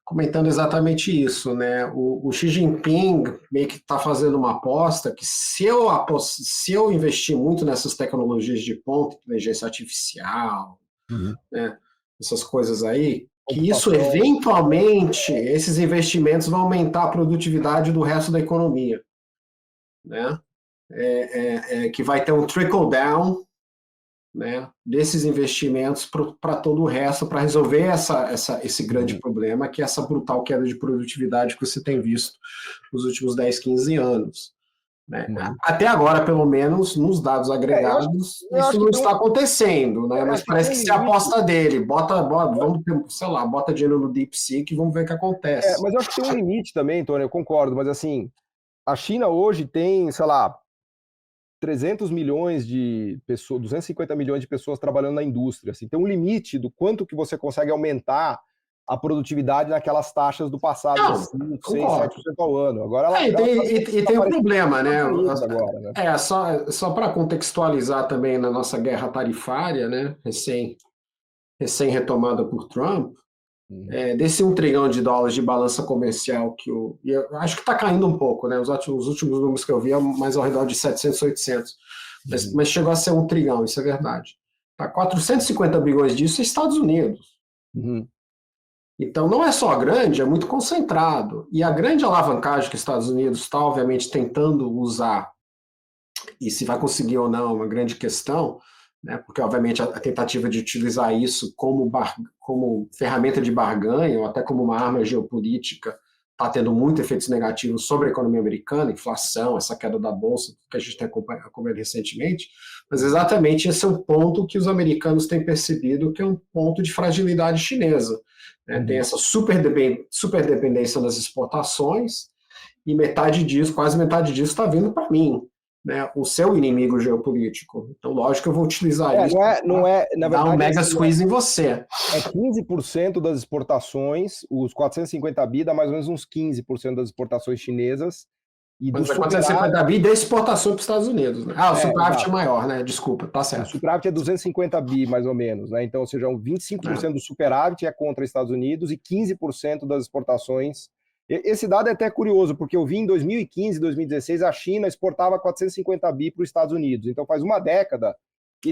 comentando exatamente isso, né? O Xi Jinping meio que está fazendo uma aposta que se eu investir muito nessas tecnologias de ponta, inteligência artificial, né, essas coisas aí, que isso eventualmente, esses investimentos vão aumentar a produtividade do resto da economia, né? Que vai ter um trickle down, né, desses investimentos para todo o resto, para resolver esse grande problema, que é essa brutal queda de produtividade que você tem visto nos últimos 10, 15 anos. Né? Até agora, pelo menos, nos dados agregados, isso não está acontecendo, né? Mas parece que se aposta dele, bota dinheiro no DeepSeek e vamos ver o que acontece. Mas eu acho que tem um limite também, Tony, eu concordo, mas assim, a China hoje tem, sei lá, 300 milhões de pessoas, 250 milhões de pessoas trabalhando na indústria. Assim, tem um limite do quanto que você consegue aumentar a produtividade naquelas taxas do passado, de 5, 6, 7% ao ano. Agora tem um problema, né? Agora, né? Só para contextualizar também na nossa guerra tarifária, né? recém retomada por Trump, desse $1 trilhão de balança comercial e eu acho que está caindo um pouco, né? Os últimos números que eu vi é mais ao redor de 700, 800, mas chegou a ser $1 trilhão, isso é verdade. Tá, 450 bilhões disso é Estados Unidos. Então não é só grande, é muito concentrado. E a grande alavancagem que os Estados Unidos está, obviamente, tentando usar, e se vai conseguir ou não é uma grande questão, né, porque, obviamente, a tentativa de utilizar isso como ferramenta de barganha, ou até como uma arma geopolítica, está tendo muitos efeitos negativos sobre a economia americana, inflação, essa queda da bolsa, que a gente tem acompanhado recentemente, mas exatamente esse é um ponto que os americanos têm percebido que é um ponto de fragilidade chinesa. Né? Tem essa super dependência das exportações, e quase metade disso está vindo para mim, né? O seu inimigo geopolítico. Então, lógico que eu vou utilizar isso para dar um mega squeeze em você. É 15% das exportações, os 450 bi dá mais ou menos uns 15% das exportações chinesas. Mas é 450 bi de exportação para os Estados Unidos. Né? O superávit é maior, né? Desculpa, tá certo. O superávit é 250 bi, mais ou menos. Né? Então, ou seja, 25% do superávit é contra Estados Unidos e 15% das exportações. Esse dado é até curioso, porque eu vi em 2015, 2016, a China exportava 450 bi para os Estados Unidos. Então, faz uma década que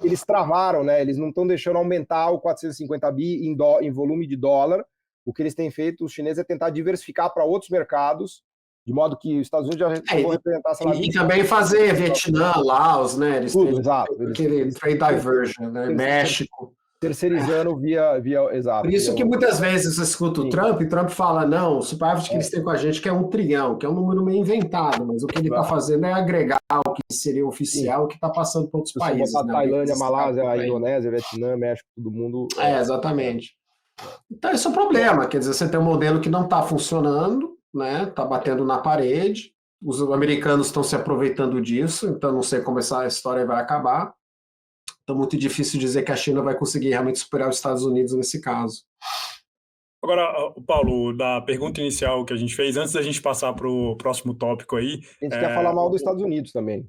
eles travaram, né? Eles não estão deixando aumentar o 450 bi em volume de dólar. O que eles têm feito, os chineses, é tentar diversificar para outros mercados de modo que os Estados Unidos já chegou a representar, sei lá, E também fazer Vietnã, Laos, né? Eles tudo, têm exato. aquele trade diversion, né? México. Terceirizando via exato. Por isso que muitas vezes você escuta o Trump fala, não, o superávit que eles têm com a gente que é 1 trilhão, que é um número meio inventado, mas o que ele está fazendo é agregar o que seria oficial que está passando para outros países. Se você botar Tailândia, Malásia, a Indonésia, Vietnã, México, todo mundo... exatamente. Então esse é o problema, quer dizer, você tem um modelo que não está funcionando, né? Está batendo na parede, os americanos estão se aproveitando disso, então não sei como essa história vai acabar. Então, muito difícil dizer que a China vai conseguir realmente superar os Estados Unidos nesse caso. Agora, Paulo, da pergunta inicial que a gente fez, antes da gente passar para o próximo tópico aí... A gente quer falar mal dos Estados Unidos também.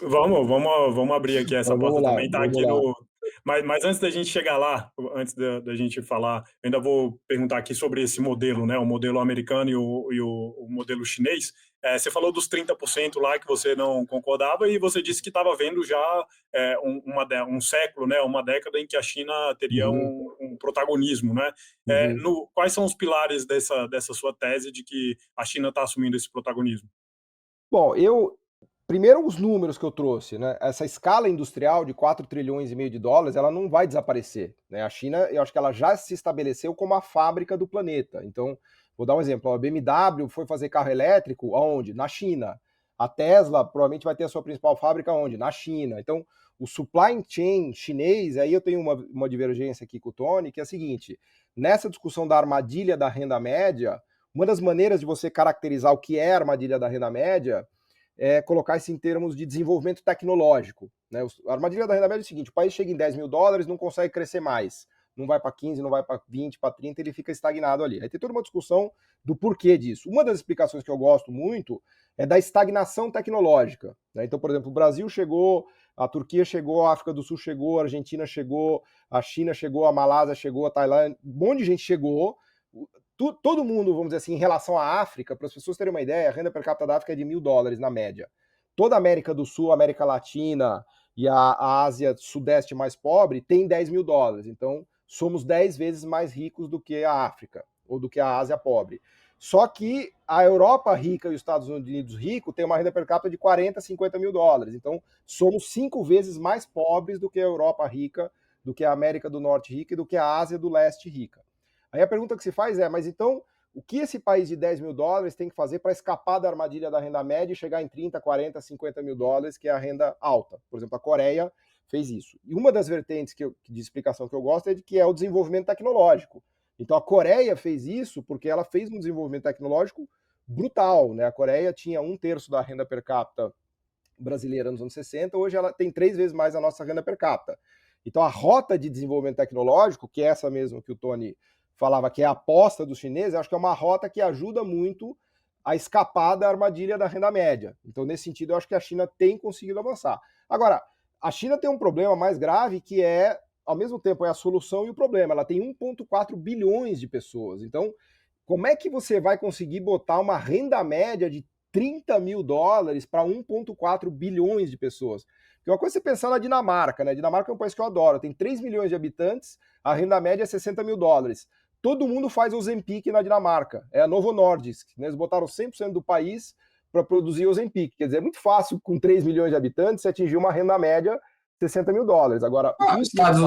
Vamos abrir aqui essa porta lá, também, tá aqui no... Mas antes da gente chegar lá, antes da gente falar, eu ainda vou perguntar aqui sobre esse modelo, né? O modelo americano e o modelo chinês. Você falou dos 30% lá que você não concordava e você disse que estava vendo já um século, né? Uma década em que a China teria um protagonismo, né? Quais são os pilares dessa sua tese de que a China está assumindo esse protagonismo? Bom, primeiro, os números que eu trouxe, né? Essa escala industrial de 4 trilhões e meio de dólares, ela não vai desaparecer, né? A China, eu acho que ela já se estabeleceu como a fábrica do planeta. Então, vou dar um exemplo. A BMW foi fazer carro elétrico aonde? Na China. A Tesla provavelmente vai ter a sua principal fábrica onde? Na China. Então, o supply chain chinês, aí eu tenho uma divergência aqui com o Tony, que é a seguinte: nessa discussão da armadilha da renda média, uma das maneiras de você caracterizar o que é a armadilha da renda média é colocar isso em termos de desenvolvimento tecnológico, né? A armadilha da renda média é o seguinte: o país chega em 10 mil dólares, não consegue crescer mais, não vai para 15, não vai para 20, para 30, ele fica estagnado ali. Aí tem toda uma discussão do porquê disso. Uma das explicações que eu gosto muito é da estagnação tecnológica, né? Então, por exemplo, o Brasil chegou, a Turquia chegou, a África do Sul chegou, a Argentina chegou, a China chegou, a Malásia chegou, a Tailândia, um monte de gente chegou. Todo mundo, vamos dizer assim, em relação à África, para as pessoas terem uma ideia, a renda per capita da África é de $1.000 na média. Toda a América do Sul, a América Latina e a Ásia Sudeste mais pobre tem $10.000. Então, somos 10 vezes mais ricos do que a África, ou do que a Ásia pobre. Só que a Europa rica e os Estados Unidos rico tem uma renda per capita de 40, 50 mil dólares. Então, somos 5 vezes mais pobres do que a Europa rica, do que a América do Norte rica e do que a Ásia do Leste rica. Aí a pergunta que se faz é, mas então, o que esse país de 10 mil dólares tem que fazer para escapar da armadilha da renda média e chegar em 30, 40, 50 mil dólares, que é a renda alta? Por exemplo, a Coreia fez isso. E uma das vertentes de explicação que eu gosto é de que é o desenvolvimento tecnológico. Então a Coreia fez isso porque ela fez um desenvolvimento tecnológico brutal, né? A Coreia tinha 1/3 da renda per capita brasileira nos anos 60, hoje ela tem 3 vezes mais a nossa renda per capita. Então a rota de desenvolvimento tecnológico, que é essa mesmo que o Tony falava que é a aposta dos chineses, acho que é uma rota que ajuda muito a escapar da armadilha da renda média. Então, nesse sentido, eu acho que a China tem conseguido avançar. Agora, a China tem um problema mais grave que é, ao mesmo tempo, é a solução e o problema. Ela tem 1,4 bilhões de pessoas. Então, como é que você vai conseguir botar uma renda média de 30 mil dólares para 1,4 bilhões de pessoas? Porque uma coisa é você pensar na Dinamarca, né? A Dinamarca é um país que eu adoro, tem 3 milhões de habitantes, a renda média é 60 mil dólares. Todo mundo faz Ozempic na Dinamarca. É a Novo Nordisk. Né? Eles botaram 100% do país para produzir Ozempic. Quer dizer, é muito fácil, com 3 milhões de habitantes, você atingir uma renda média de 60 mil dólares. Agora, Estados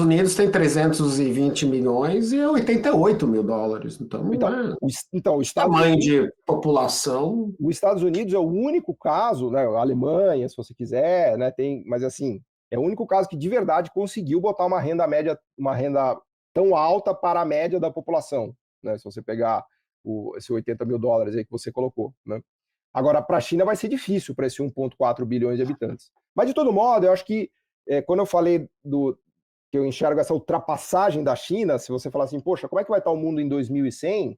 Unidos tem 320 milhões e 88 mil dólares. Então o tamanho de população. Os Estados Unidos é o único caso, né? A Alemanha, se você quiser, né? Mas assim, é o único caso que de verdade conseguiu botar uma renda média, uma renda tão alta para a média da população, né? Se você pegar esse 80 mil dólares aí que você colocou, né? Agora, para a China vai ser difícil para esse 1,4 bilhões de habitantes. Mas, de todo modo, eu acho que quando eu falei que eu enxergo essa ultrapassagem da China, se você falar assim, poxa, como é que vai estar o mundo em 2100?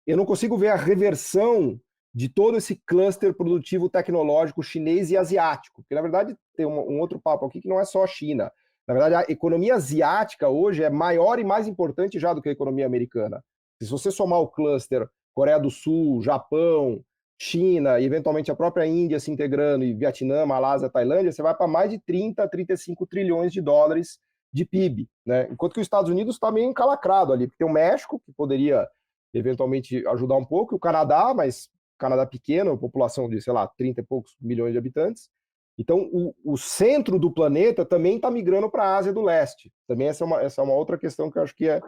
Eu não consigo ver a reversão de todo esse cluster produtivo tecnológico chinês e asiático. Porque, na verdade, tem um outro papo aqui que não é só a China. Na verdade, a economia asiática hoje é maior e mais importante já do que a economia americana. Se você somar o cluster Coreia do Sul, Japão, China e eventualmente a própria Índia se integrando, e Vietnã, Malásia, Tailândia, você vai para mais de 30, 35 trilhões de dólares de PIB, né? Enquanto que os Estados Unidos está meio encalacrado ali, porque tem o México, que poderia eventualmente ajudar um pouco, e o Canadá, mas Canadá pequeno, população de, sei lá, 30 e poucos milhões de habitantes. Então, o centro do planeta também está migrando para a Ásia do Leste. Também essa é uma outra questão que eu acho que é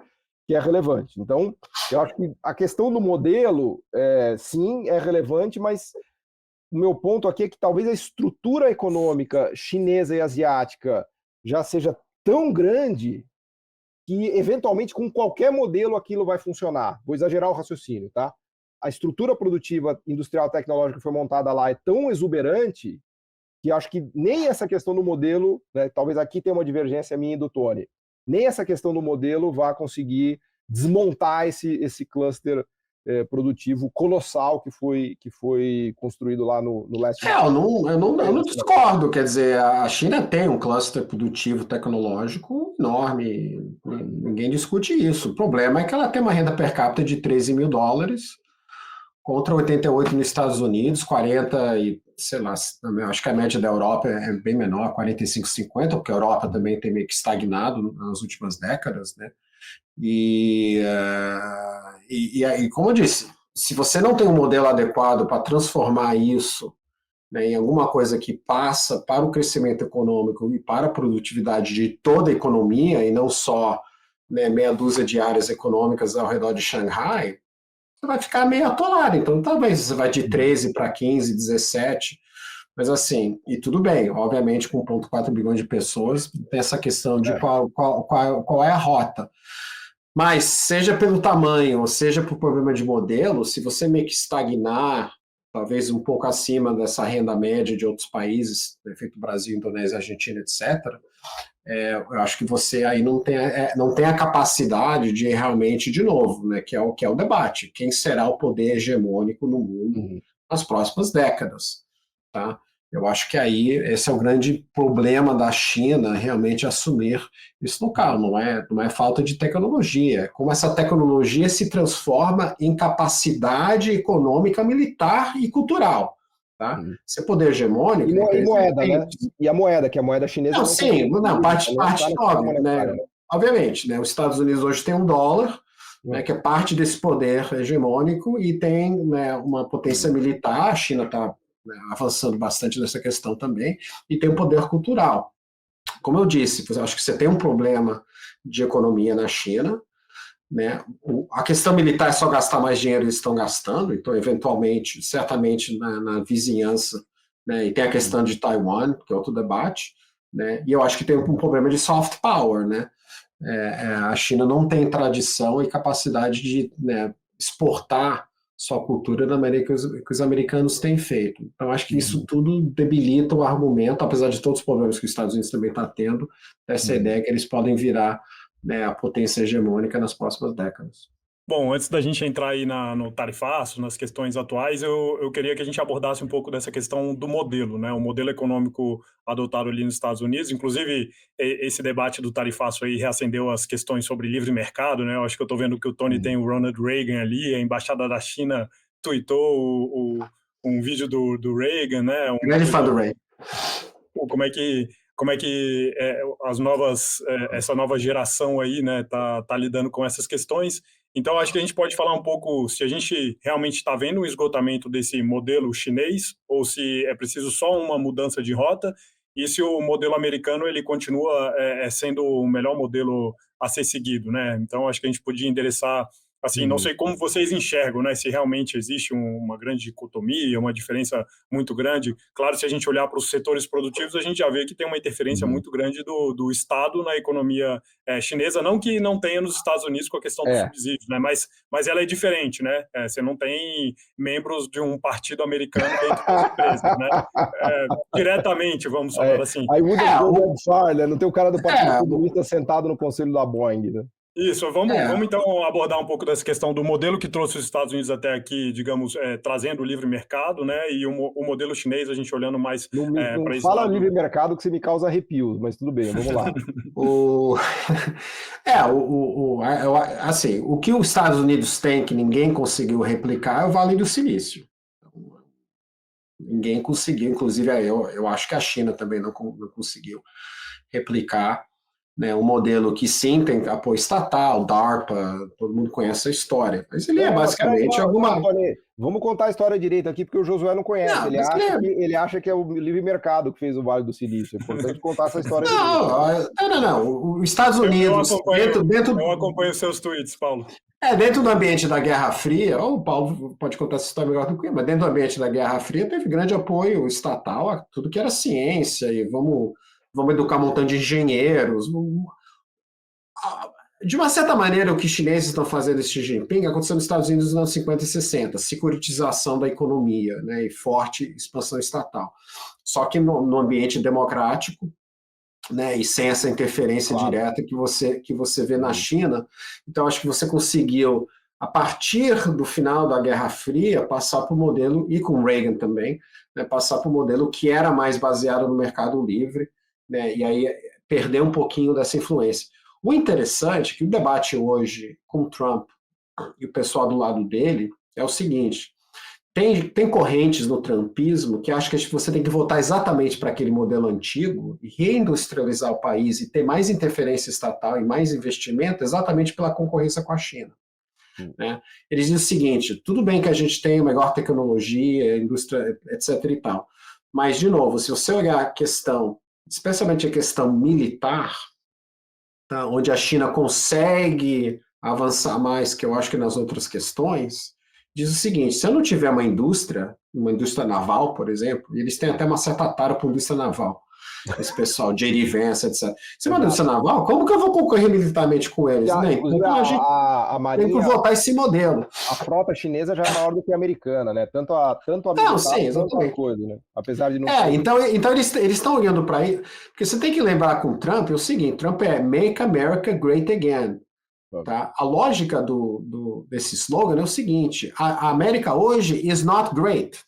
relevante. Então, eu acho que a questão do modelo, sim, é relevante, mas o meu ponto aqui é que talvez a estrutura econômica chinesa e asiática já seja tão grande que, eventualmente, com qualquer modelo aquilo vai funcionar. Vou exagerar o raciocínio, tá? A estrutura produtiva industrial tecnológica que foi montada lá é tão exuberante que acho que nem essa questão do modelo, né, talvez aqui tenha uma divergência minha e do Tony, nem essa questão do modelo vai conseguir desmontar esse cluster produtivo colossal que foi construído lá no leste. Eu não discordo, quer dizer, a China tem um cluster produtivo tecnológico enorme, ninguém discute isso. O problema é que ela tem uma renda per capita de $13.000 contra 88 nos Estados Unidos, 40 e, sei lá, acho que a média da Europa é bem menor, 45, 50, porque a Europa também tem meio que estagnado nas últimas décadas, né? E como eu disse, se você não tem um modelo adequado para transformar isso, né, em alguma coisa que passa para o crescimento econômico e para a produtividade de toda a economia, e não só, né, meia dúzia de áreas econômicas ao redor de Xangai, você vai ficar meio atolado. Então, talvez você vai de 13 para 15, 17, mas assim, e tudo bem, obviamente com 1,4 bilhões de pessoas, tem essa questão de qual é a rota. Mas, seja pelo tamanho, ou seja por problema de modelo, se você meio que estagnar, talvez um pouco acima dessa renda média de outros países, feito Brasil, Indonésia, Argentina, etc., eu acho que você aí não tem a capacidade de realmente, de novo, né, que é o debate, quem será o poder hegemônico no mundo nas próximas décadas, tá? Eu acho que aí esse é o grande problema da China, realmente assumir isso local, não é falta de tecnologia, como essa tecnologia se transforma em capacidade econômica, militar e cultural. Tá? Se é poder hegemônico... E moeda, né? E a moeda, que a moeda chinesa... Não, sim, parte óbvio, né? Obviamente, né? Os Estados Unidos hoje tem um dólar, né, que é parte desse poder hegemônico, e tem, né, uma potência militar, a China está, né, avançando bastante nessa questão também, e tem um poder cultural. Como eu disse, eu acho que você tem um problema de economia na China, né? A questão militar é só gastar mais dinheiro, eles estão gastando, então, eventualmente, certamente na vizinhança, né, e tem a questão de Taiwan, que é outro debate, né, e eu acho que tem um problema de soft power, né? A China não tem tradição e capacidade de, né, exportar sua cultura da maneira que os americanos têm feito. Então, acho que isso tudo debilita o argumento, apesar de todos os problemas que os Estados Unidos também está tendo, dessa ideia que eles podem virar, né, a potência hegemônica nas próximas décadas. Bom, antes da gente entrar aí no tarifaço, nas questões atuais, eu queria que a gente abordasse um pouco dessa questão do modelo, né? O modelo econômico adotado ali nos Estados Unidos. Inclusive, esse debate do tarifaço aí reacendeu as questões sobre livre mercado, né? Eu acho que eu estou vendo que o Tony tem o Ronald Reagan ali, a embaixada da China tweetou um vídeo do Reagan, né? Grande fã do Reagan. Como é que essa nova geração aí, né, tá lidando com essas questões. Então, acho que a gente pode falar um pouco se a gente realmente está vendo um esgotamento desse modelo chinês ou se é preciso só uma mudança de rota e se o modelo americano ele continua sendo o melhor modelo a ser seguido, né? Então, acho que a gente podia endereçar, assim, não sei como vocês enxergam, né? Se realmente existe uma grande dicotomia, uma diferença muito grande. Claro, se a gente olhar para os setores produtivos, a gente já vê que tem uma interferência muito grande do Estado na economia chinesa, não que não tenha nos Estados Unidos com a questão dos subsídios, né? Mas ela é diferente, né? Você não tem membros de um partido americano dentro das empresas, né? Diretamente, vamos falar assim. Aí muda o far, né? Não tem o cara do Partido Comunista sentado no conselho da Boeing, né? Isso, vamos então abordar um pouco dessa questão do modelo que trouxe os Estados Unidos até aqui, digamos, trazendo o livre mercado, né? E o modelo chinês, a gente olhando mais para esse fala lado. Livre mercado que você me causa arrepios, mas tudo bem, vamos lá. Assim, o que os Estados Unidos tem que ninguém conseguiu replicar é o Vale do Silício. Ninguém conseguiu, inclusive eu acho que a China também não conseguiu replicar né, um modelo que sim tem apoio estatal, DARPA, todo mundo conhece a história, mas ele é basicamente alguma... Tony, vamos contar a história direito aqui, porque o Josué não conhece. Não, mas Ele acha que é o livre mercado que fez o Vale do Silício. É importante contar essa história direito. Não. Os Estados Unidos, eu acompanho seus tweets, Paulo. Dentro do ambiente da Guerra Fria, o Paulo pode contar essa história melhor do que eu, mas dentro do ambiente da Guerra Fria teve grande apoio estatal a tudo que era ciência, e vamos educar um montão de engenheiros. De uma certa maneira, o que os chineses estão fazendo esse Xi Jinping aconteceu nos Estados Unidos nos anos 50 e 60, securitização da economia, né, e forte expansão estatal. Só que no ambiente democrático, né, e sem essa interferência direta que você vê na China. Então, acho que você conseguiu, a partir do final da Guerra Fria, passar para o modelo, e com Reagan também, né, passar para o modelo que era mais baseado no mercado livre, né, e aí perder um pouquinho dessa influência. O interessante é que o debate hoje com o Trump e o pessoal do lado dele é o seguinte: tem correntes no trumpismo que acham que você tem que voltar exatamente para aquele modelo antigo e reindustrializar o país e ter mais interferência estatal e mais investimento exatamente pela concorrência com a China. Né? Eles dizem o seguinte: tudo bem que a gente tem a melhor tecnologia, indústria, etc. e tal, mas, de novo, se você olhar a questão, especialmente a questão militar, tá, onde a China consegue avançar mais, que eu acho que nas outras questões, diz o seguinte: se eu não tiver uma indústria naval, por exemplo, e eles têm até uma certa tara para a indústria naval, esse pessoal, J.D. Vance, etc. Se é uma indústria naval, como que eu vou concorrer militarmente com eles? Então a gente tem que votar esse modelo. A frota chinesa já é maior do que a americana, né? Tanto a militar, sim, quanto a coisa, né? Apesar de não então eles estão olhando para aí, porque você tem que lembrar com o Trump é o seguinte: Trump é Make America Great Again. Tá? A lógica desse slogan é o seguinte: a América hoje is not great.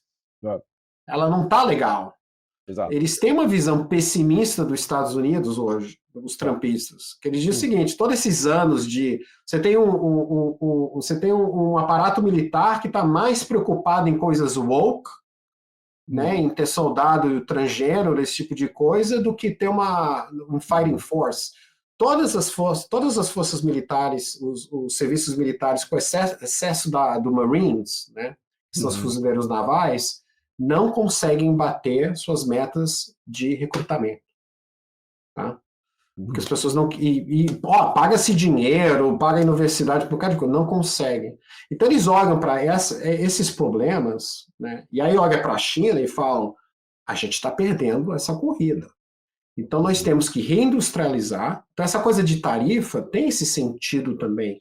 Ela não está legal. Exato. Eles têm uma visão pessimista dos Estados Unidos hoje, os trumpistas, que eles dizem o seguinte: todos esses anos de... Você tem um aparato militar que está mais preocupado em coisas woke, né, em ter soldado transgênero, esse tipo de coisa, do que ter um fighting force. Todas as forças militares, os serviços militares com excesso do Marines, né, que são os fuzileiros navais, não conseguem bater suas metas de recrutamento. Tá? Porque as pessoas não... paga-se dinheiro, paga a universidade, por causa de coisa, não conseguem. Então eles olham para esses problemas, né, e aí olham para a China e falam: a gente está perdendo essa corrida. Então, nós temos que reindustrializar. Então, essa coisa de tarifa tem esse sentido também.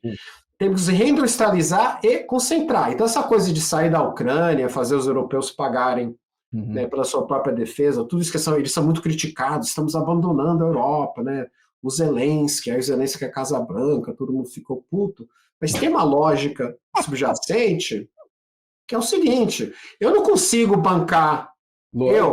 Temos que reindustrializar e concentrar. Então, essa coisa de sair da Ucrânia, fazer os europeus pagarem né, pela sua própria defesa, tudo isso que eles são muito criticados, estamos abandonando a Europa, né? O Zelensky é Casa Branca, todo mundo ficou puto. Mas tem uma lógica subjacente que é o seguinte: eu não consigo bancar...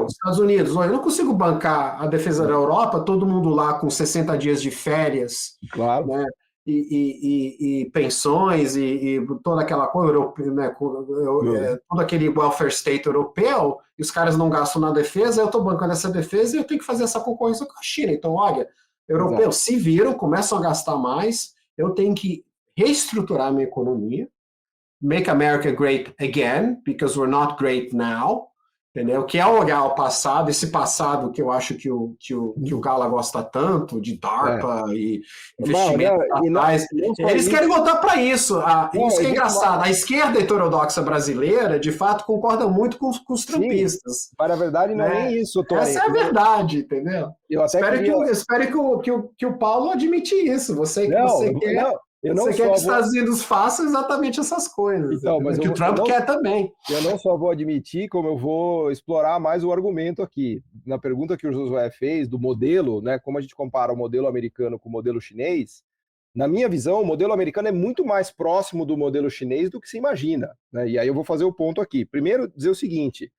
Estados Unidos, eu não consigo bancar a defesa da Europa, todo mundo lá com 60 dias de férias, claro, né, e pensões, e toda aquela coisa europeia, né, todo aquele welfare state europeu, e os caras não gastam na defesa, eu estou bancando essa defesa e eu tenho que fazer essa concorrência com a China. Então, olha, europeus se viram, começam a gastar mais, eu tenho que reestruturar a minha economia, make America great again, because we're not great now. Entendeu? Que é olhar ao passado, esse passado que eu acho que o Gala gosta tanto, de DARPA e investimento atrás. Eles querem voltar para isso. Isso que é engraçado. A esquerda heterodoxa brasileira, de fato, concorda muito com os trumpistas. Mas na verdade não é nem isso, Tony. Essa é a verdade, entendeu? Espero que o Paulo admite isso. Você quer que os Estados Unidos façam exatamente essas coisas. Então, mas que o Trump quer também. Eu não só vou admitir, como eu vou explorar mais o argumento aqui. Na pergunta que o Josué fez do modelo, né, como a gente compara o modelo americano com o modelo chinês, na minha visão, o modelo americano é muito mais próximo do modelo chinês do que se imagina. Né? E aí eu vou fazer o ponto aqui. Primeiro, dizer o seguinte: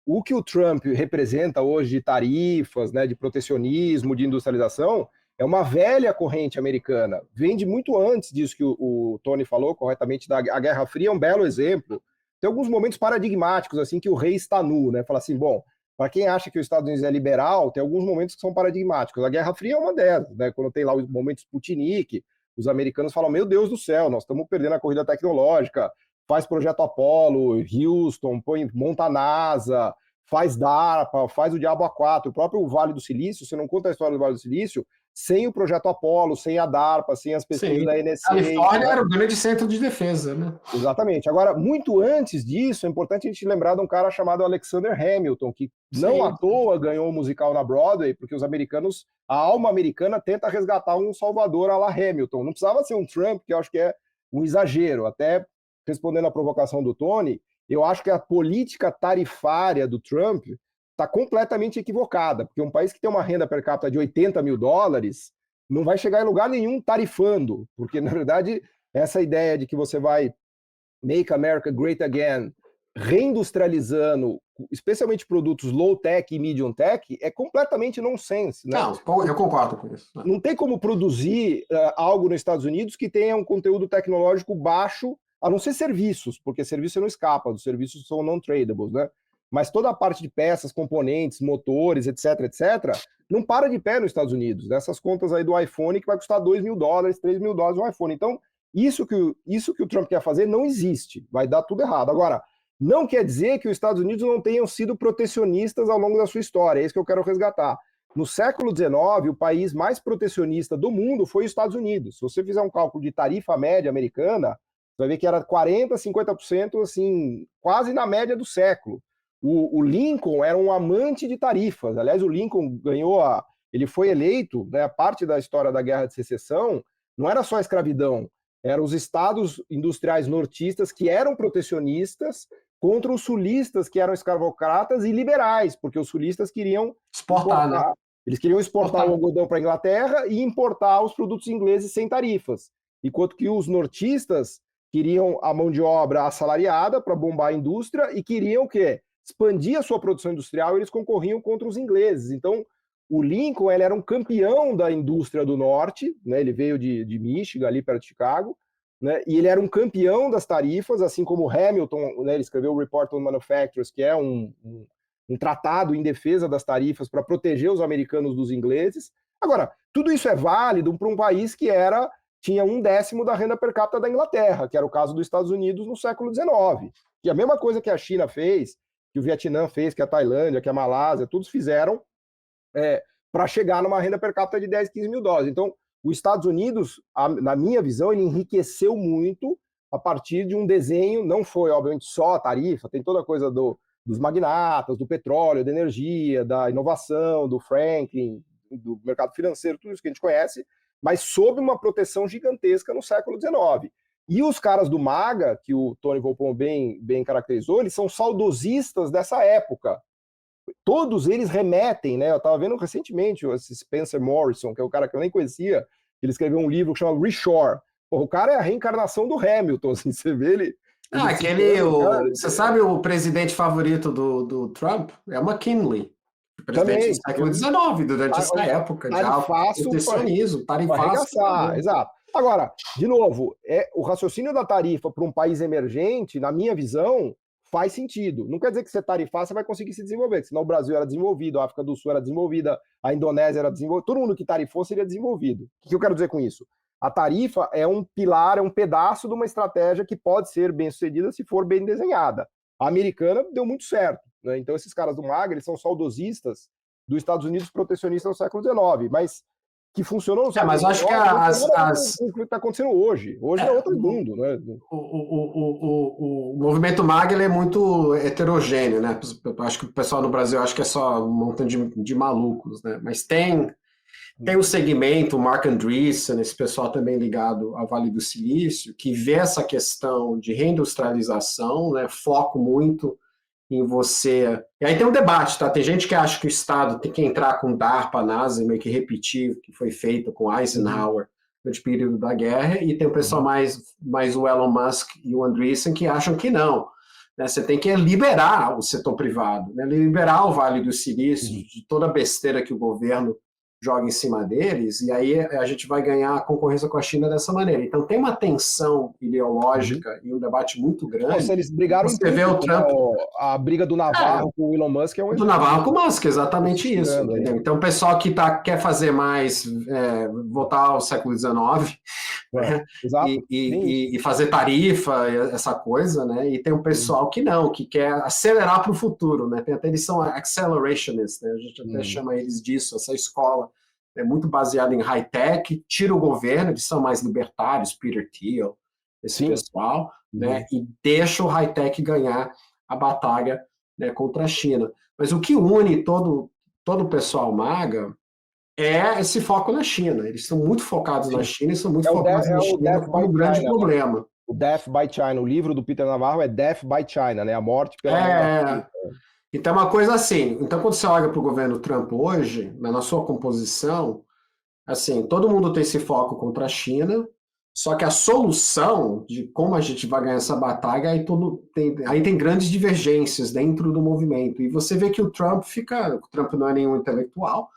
o que o Trump representa hoje de tarifas, né, de protecionismo, de industrialização, é uma velha corrente americana. Vem de muito antes disso que o Tony falou corretamente. A Guerra Fria é um belo exemplo. Tem alguns momentos paradigmáticos, assim, que o rei está nu, né? Fala assim, bom, para quem acha que os Estados Unidos é liberal, tem alguns momentos que são paradigmáticos. A Guerra Fria é uma delas, né? Quando tem lá os momentos Sputnik, os americanos falam, meu Deus do céu, nós estamos perdendo a corrida tecnológica, faz projeto Apollo, Houston, monta a NASA, faz DARPA, faz o Diabo A4, o próprio Vale do Silício, você não conta a história do Vale do Silício, sem o projeto Apollo, sem a DARPA, sem as pesquisas Sim. da NSA. A Califórnia era o grande centro de defesa, né? Exatamente. Agora, muito antes disso, é importante a gente lembrar de um cara chamado Alexander Hamilton, que não à toa ganhou o musical na Broadway, porque os americanos, a alma americana tenta resgatar um salvador à la Hamilton. Não precisava ser um Trump, que eu acho que é um exagero. Até respondendo à provocação do Tony, eu acho que a política tarifária do Trump está completamente equivocada, porque um país que tem uma renda per capita de $80 mil não vai chegar em lugar nenhum tarifando, porque, na verdade, essa ideia de que você vai make America great again, reindustrializando, especialmente produtos low-tech e medium-tech, é completamente nonsense. Né? Não, eu concordo com isso. Não tem como produzir algo nos Estados Unidos que tenha um conteúdo tecnológico baixo, a não ser serviços, porque serviço não escapa, os serviços são non-tradables, né? Mas toda a parte de peças, componentes, motores, etc., não para de pé nos Estados Unidos. Dessas contas aí do iPhone que vai custar $2 mil, $3 mil um iPhone. Então, isso que o Trump quer fazer não existe. Vai dar tudo errado. Agora, não quer dizer que os Estados Unidos não tenham sido protecionistas ao longo da sua história. É isso que eu quero resgatar. No século XIX, o país mais protecionista do mundo foi os Estados Unidos. Se você fizer um cálculo de tarifa média americana, você vai ver que era 40%, 50%, assim, quase na média do século. O Lincoln era um amante de tarifas. Aliás, o Lincoln ele foi eleito, né, parte da história da Guerra de Secessão, não era só a escravidão, eram os estados industriais nortistas que eram protecionistas contra os sulistas que eram escravocratas e liberais, porque os sulistas queriam exportar, né? Eles queriam exportar o algodão para a Inglaterra e importar os produtos ingleses sem tarifas, enquanto que os nortistas queriam a mão de obra assalariada para bombar a indústria e queriam o quê? Expandir a sua produção industrial, eles concorriam contra os ingleses. Então, o Lincoln ele era um campeão da indústria do norte, né? Ele veio de Michigan, ali perto de Chicago, né? E ele era um campeão das tarifas, assim como Hamilton, né? Ele escreveu o Report on Manufacturers, que é um tratado em defesa das tarifas para proteger os americanos dos ingleses. Agora, tudo isso é válido para um país que tinha 1/10 da renda per capita da Inglaterra, que era o caso dos Estados Unidos no século XIX. Que a mesma coisa que a China fez, que o Vietnã fez, que a Tailândia, que a Malásia, todos fizeram para chegar numa renda per capita de 10, 15 mil dólares. Então, os Estados Unidos, na minha visão, ele enriqueceu muito a partir de um desenho, não foi, obviamente, só a tarifa, tem toda a coisa dos magnatas, do petróleo, da energia, da inovação, do Franklin, do mercado financeiro, tudo isso que a gente conhece, mas sob uma proteção gigantesca no século XIX. E os caras do MAGA, que o Tony Volpon bem caracterizou, eles são saudosistas dessa época. Todos eles remetem, né? Eu estava vendo recentemente esse Spencer Morrison, que é o cara que eu nem conhecia, ele escreveu um livro que chama Reshore. O cara é a reencarnação do Hamilton, assim, você vê ele... Você sabe o presidente favorito do Trump? É o McKinley. Presidente do século XIX, durante essa época de protecionismo, tarifaço. Exato. Agora, de novo, o raciocínio da tarifa para um país emergente, na minha visão, faz sentido. Não quer dizer que você tarifar, você vai conseguir se desenvolver, senão o Brasil era desenvolvido, a África do Sul era desenvolvida, a Indonésia era desenvolvida, todo mundo que tarifou seria desenvolvido. O que eu quero dizer com isso? A tarifa é um pilar, é um pedaço de uma estratégia que pode ser bem sucedida se for bem desenhada. A americana deu muito certo, né? Então esses caras do MAGA, eles são saudosistas dos Estados Unidos protecionistas no século XIX, mas que funcionou no século XIX, mas acho que o que está acontecendo hoje. Hoje é outro mundo, né? O movimento MAGA ele é muito heterogêneo, né? Eu acho que o pessoal no Brasil acho que é só um montão de malucos, né? Mas tem um segmento, o Mark Andreessen, esse pessoal também ligado ao Vale do Silício, que vê essa questão de reindustrialização, né? Foco muito em você... E aí tem um debate, tá? Tem gente que acha que o Estado tem que entrar com DARPA, NASA, meio que repetir o que foi feito com Eisenhower durante o período da guerra, e tem o pessoal mais o Elon Musk e o Andreessen que acham que não. Né? Você tem que liberar o setor privado, né? Liberar o Vale do Silício de toda a besteira que o governo joga em cima deles, e aí a gente vai ganhar a concorrência com a China dessa maneira. Então tem uma tensão ideológica e um debate muito grande. Eles brigaram Você vê o Trump... A briga do Navarro com o Elon Musk é um do Navarro com o Musk, exatamente isso. Entendeu? Então o pessoal que quer fazer mais, voltar ao século XIX, né? E fazer tarifa, essa coisa, né? E tem um pessoal que não, que quer acelerar para o futuro, né? Até eles são accelerationists, né? A gente até chama eles disso, essa escola é muito baseada em high-tech, tira o governo, eles são mais libertários, Peter Thiel, esse pessoal, né? E deixa o high-tech ganhar a batalha, né, contra a China. Mas o que une todo o pessoal MAGA é esse foco na China. Eles estão muito focados na China e são muito focados na China como um grande problema. Né? O Death by China, o livro do Peter Navarro é Death by China, né? A morte pela... Então, uma coisa assim, então quando você olha para o governo Trump hoje, na sua composição, assim, todo mundo tem esse foco contra a China, só que a solução de como a gente vai ganhar essa batalha, aí tem grandes divergências dentro do movimento. E você vê que o Trump não é nenhum intelectual,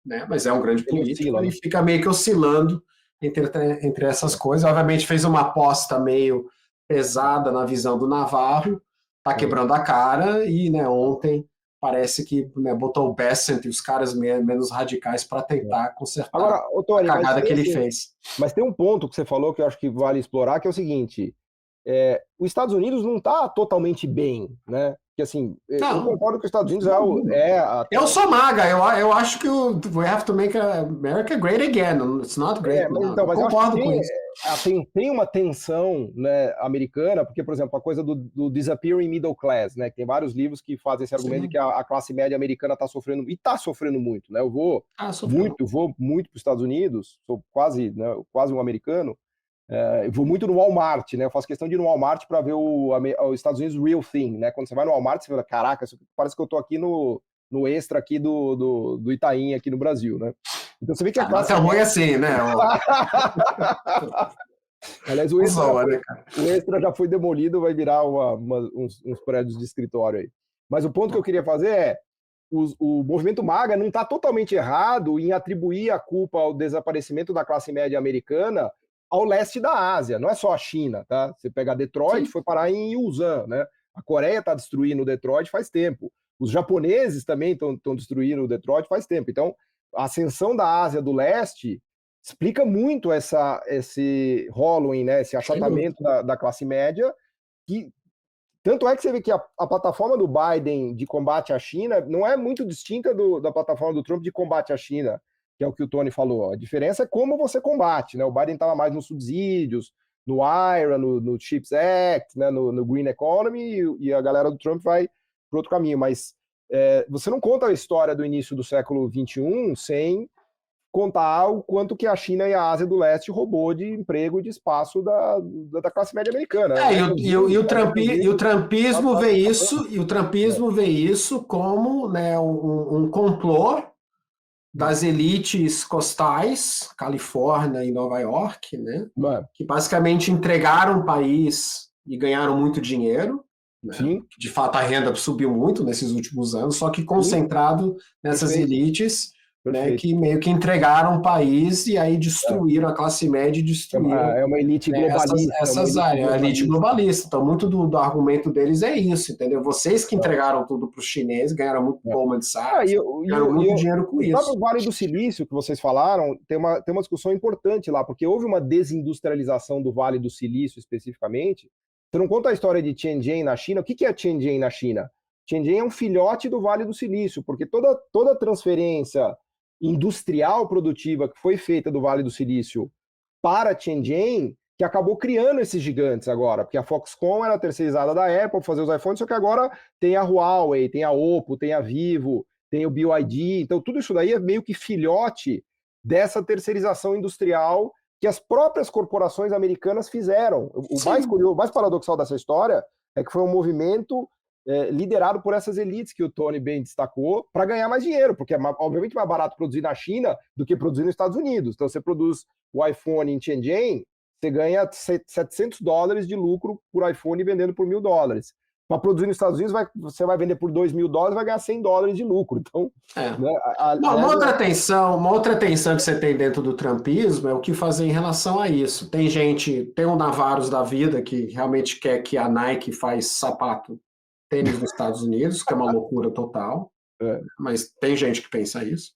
né, mas é um grande político, e fica meio que oscilando entre essas coisas. Obviamente fez uma aposta meio pesada na visão do Navarro, tá quebrando a cara, e, né, ontem parece que, né, botou o Bessent e os caras menos radicais para tentar consertar a cagada que ele fez. Mas tem um ponto que você falou que eu acho que vale explorar, que é o seguinte, os Estados Unidos não está totalmente bem, né? Que assim, eu concordo que os Estados Unidos Eu sou MAGA, eu acho que we have to make America great again. It's not great. Mas eu concordo com isso. Tem uma tensão, né, americana, porque, por exemplo, a coisa do disappearing middle class, né? Tem vários livros que fazem esse argumento de que a classe média americana está sofrendo, e está sofrendo muito, né? Eu vou muito para os Estados Unidos, sou quase um americano. Eu vou muito no Walmart, né? Eu faço questão de ir no Walmart para ver os Estados Unidos real thing, né? Quando você vai no Walmart, você fala, caraca, parece que eu estou aqui no Extra aqui do Itaim aqui no Brasil, né? Então você vê que a classe... Não é ruim assim, né? Aliás, o Extra já foi demolido, vai virar uns prédios de escritório aí. Mas o ponto que eu queria fazer é o movimento MAGA não está totalmente errado em atribuir a culpa ao desaparecimento da classe média americana ao leste da Ásia, não é só a China, tá? Você pega Detroit, foi parar em Ulsan, né? A Coreia está destruindo Detroit faz tempo. Os japoneses também estão destruindo Detroit faz tempo. Então, a ascensão da Ásia do leste explica muito esse hollowing, né? Esse achatamento da classe média, que tanto é que você vê que a plataforma do Biden de combate à China não é muito distinta da plataforma do Trump de combate à China, que é o que o Tony falou. A diferença é como você combate, né? O Biden estava mais nos subsídios, no IRA, no CHIPS Act, né? no Green Economy, e a galera do Trump vai para outro caminho. Mas você não conta a história do início do século XXI sem contar o quanto que a China e a Ásia do Leste roubou de emprego e de espaço da classe média americana. O trumpismo vê isso como, né, um complô das elites costais, Califórnia e Nova York, né? Que basicamente entregaram o país e ganharam muito dinheiro. Né? De fato, a renda subiu muito nesses últimos anos, só que concentrado nessas elites, né, que meio que entregaram o país e aí destruíram a classe média e destruíram. É uma elite globalista. Essas áreas, a elite globalista. Então, muito do argumento deles é isso, entendeu? Vocês que entregaram tudo para os chineses, ganharam muito Goldman Sachs, ganharam muito dinheiro com isso. O próprio Vale do Silício, que vocês falaram, tem uma discussão importante lá, porque houve uma desindustrialização do Vale do Silício, especificamente. Você não conta a história de Tianjin na China. O que é Tianjin na China? Tianjin é um filhote do Vale do Silício, porque toda transferência industrial produtiva que foi feita do Vale do Silício para Tianjin, que acabou criando esses gigantes agora, porque a Foxconn era terceirizada da Apple para fazer os iPhones, só que agora tem a Huawei, tem a Oppo, tem a Vivo, tem o BYD, então tudo isso daí é meio que filhote dessa terceirização industrial que as próprias corporações americanas fizeram. O mais curioso, o mais paradoxal dessa história é que foi um movimento liderado por essas elites que o Tony bem destacou, para ganhar mais dinheiro, porque é obviamente mais barato produzir na China do que produzir nos Estados Unidos. Então você produz o iPhone em Tianjin, você ganha $700 de lucro por iPhone vendendo por $1.000. para produzir nos Estados Unidos, você vai vender por $2.000, vai ganhar $100 de lucro. Então, né, uma outra tensão que você tem dentro do trumpismo é o que fazer em relação a isso. Tem um Navarros da vida que realmente quer que a Nike faz sapato, tênis nos Estados Unidos, que é uma loucura total, mas tem gente que pensa isso.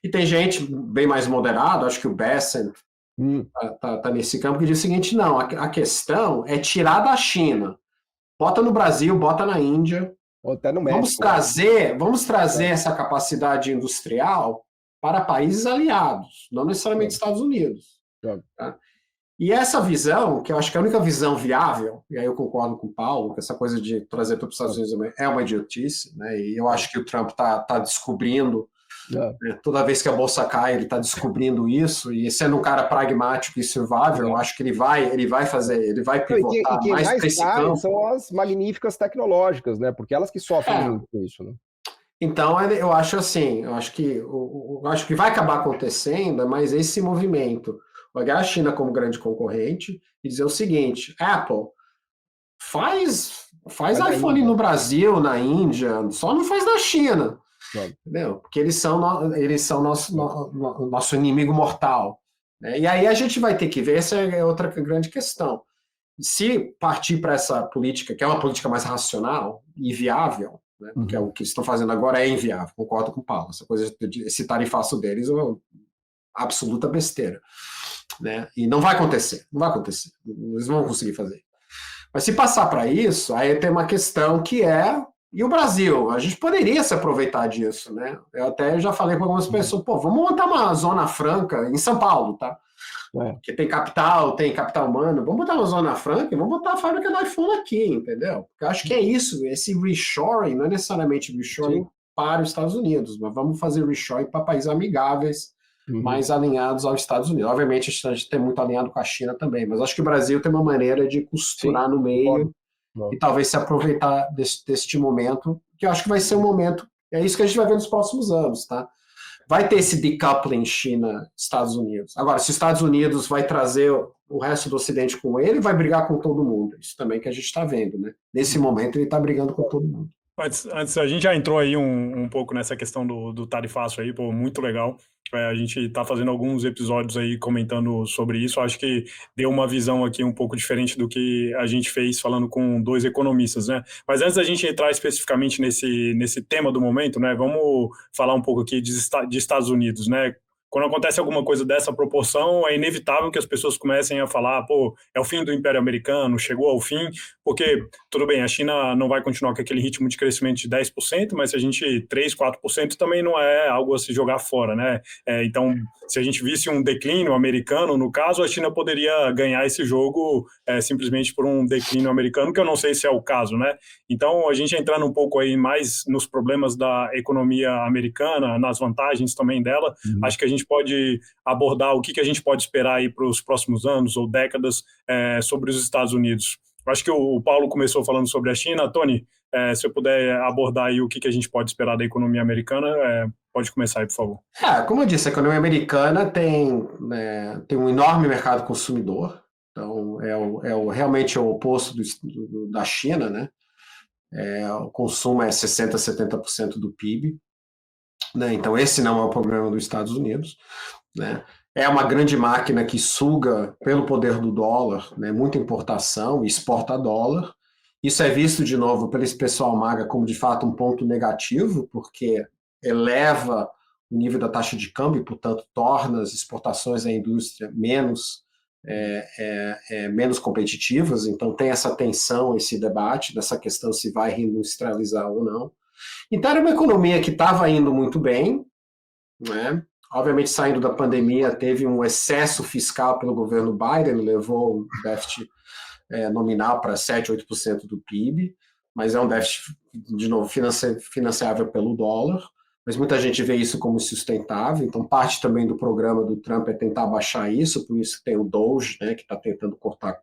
E tem gente bem mais moderada, acho que o Bessent tá nesse campo, que diz o seguinte, não, a questão é tirar da China, bota no Brasil, bota na Índia, ou até no México. Vamos trazer essa capacidade industrial para países aliados, não necessariamente Estados Unidos. Tá? E essa visão, que eu acho que é a única visão viável, e aí eu concordo com o Paulo, que essa coisa de trazer tudo para os Estados Unidos é uma idiotice, né? E eu acho que o Trump está descobrindo, né? Toda vez que a bolsa cai, ele está descobrindo isso, e sendo um cara pragmático e survival, eu acho que ele vai pivotar e mais para esse campo. São as magníficas tecnológicas, né? Porque elas que sofrem muito com isso, né? Então, eu acho assim, eu acho que vai acabar acontecendo, mas esse movimento, olhar a China como grande concorrente e dizer o seguinte, Apple, faz iPhone no Brasil, naÍndia, só não faz na China, entendeu? Porque eles são nosso inimigo mortal, né? E aí a gente vai ter que ver, essa é outra grande questão. Se partir para essa política, que é uma política mais racional e viável, né? Porque o que estão fazendo agora é inviável, concordo com o Paulo, esse tarifaço deles é uma absoluta besteira, né? E não vai acontecer, eles não vão conseguir fazer. Mas se passar para isso, aí tem uma questão que é, e o Brasil? A gente poderia se aproveitar disso, né? Eu até já falei para algumas pessoas, vamos montar uma zona franca em São Paulo, tá? Porque tem capital humano, vamos botar uma zona franca e vamos botar a fábrica do iPhone aqui, entendeu? Porque eu acho que é isso, esse reshoring não é necessariamente reshoring para os Estados Unidos, mas vamos fazer reshoring para países amigáveis, mais alinhados aos Estados Unidos. Obviamente a gente tem muito alinhado com a China também, mas acho que o Brasil tem uma maneira de costurar no meio e talvez se aproveitar deste momento, que eu acho que vai ser um momento, é isso que a gente vai ver nos próximos anos, tá? Vai ter esse decoupling China-Estados Unidos. Agora, se os Estados Unidos vai trazer o resto do Ocidente com ele, vai brigar com todo mundo. Isso também que a gente está vendo, né? Nesse momento ele está brigando com todo mundo. Antes, a gente já entrou aí um pouco nessa questão do tarifaço aí, muito legal. A gente está fazendo alguns episódios aí comentando sobre isso. Acho que deu uma visão aqui um pouco diferente do que a gente fez falando com dois economistas, né? Mas antes da gente entrar especificamente nesse tema do momento, né? Vamos falar um pouco aqui de Estados Unidos, né? Quando acontece alguma coisa dessa proporção, é inevitável que as pessoas comecem a falar, é o fim do Império Americano, chegou ao fim, porque, tudo bem, a China não vai continuar com aquele ritmo de crescimento de 10%, mas se a gente 3%, 4% também não é algo a se jogar fora, né? Então, se a gente visse um declínio americano, no caso, a China poderia ganhar esse jogo simplesmente por um declínio americano, que eu não sei se é o caso, né? Então, a gente entrando um pouco aí mais nos problemas da economia americana, nas vantagens também dela, acho que a gente pode abordar o que a gente pode esperar aí para os próximos anos ou décadas sobre os Estados Unidos. Acho que o Paulo começou falando sobre a China. Tony, se eu puder abordar aí o que a gente pode esperar da economia americana, pode começar aí, por favor. Como eu disse, a economia americana tem um enorme mercado consumidor, então realmente é o oposto da China, né? O consumo é 60%, 70% do PIB, né? Então esse não é o problema dos Estados Unidos, né? É uma grande máquina que suga pelo poder do dólar, né? Muita importação e exporta dólar. Isso é visto de novo pelo esse pessoal maga como de fato um ponto negativo, porque eleva o nível da taxa de câmbio e, portanto, torna as exportações da indústria menos competitivas. Então tem essa tensão, esse debate dessa questão se vai reindustrializar ou não. Então era uma economia que estava indo muito bem, né? Obviamente saindo da pandemia teve um excesso fiscal pelo governo Biden, levou o déficit nominal para 7%, 8% do PIB, mas é um déficit, de novo, financiável pelo dólar, mas muita gente vê isso como sustentável, então parte também do programa do Trump é tentar baixar isso, por isso tem o DOGE, né, que está tentando cortar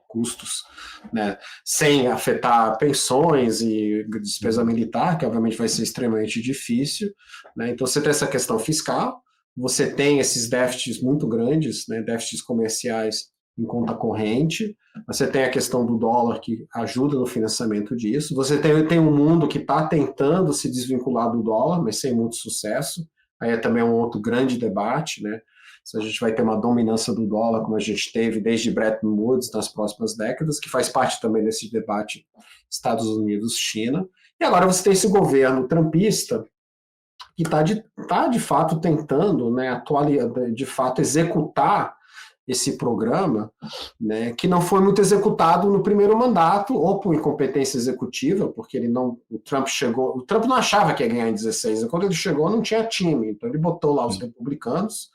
custos, né, sem afetar pensões e despesa militar, que obviamente vai ser extremamente difícil, né, então você tem essa questão fiscal, você tem esses déficits muito grandes, né, déficits comerciais em conta corrente, você tem a questão do dólar que ajuda no financiamento disso, você tem um mundo que está tentando se desvincular do dólar, mas sem muito sucesso, aí é também um outro grande debate, né? Se a gente vai ter uma dominância do dólar, como a gente teve desde Bretton Woods nas próximas décadas, que faz parte também desse debate Estados Unidos-China. E agora você tem esse governo trumpista que está de fato tentando, né, de fato executar esse programa, né, que não foi muito executado no primeiro mandato, ou por incompetência executiva, porque o Trump não achava que ia ganhar em 16, quando ele chegou não tinha time, então ele botou lá os republicanos,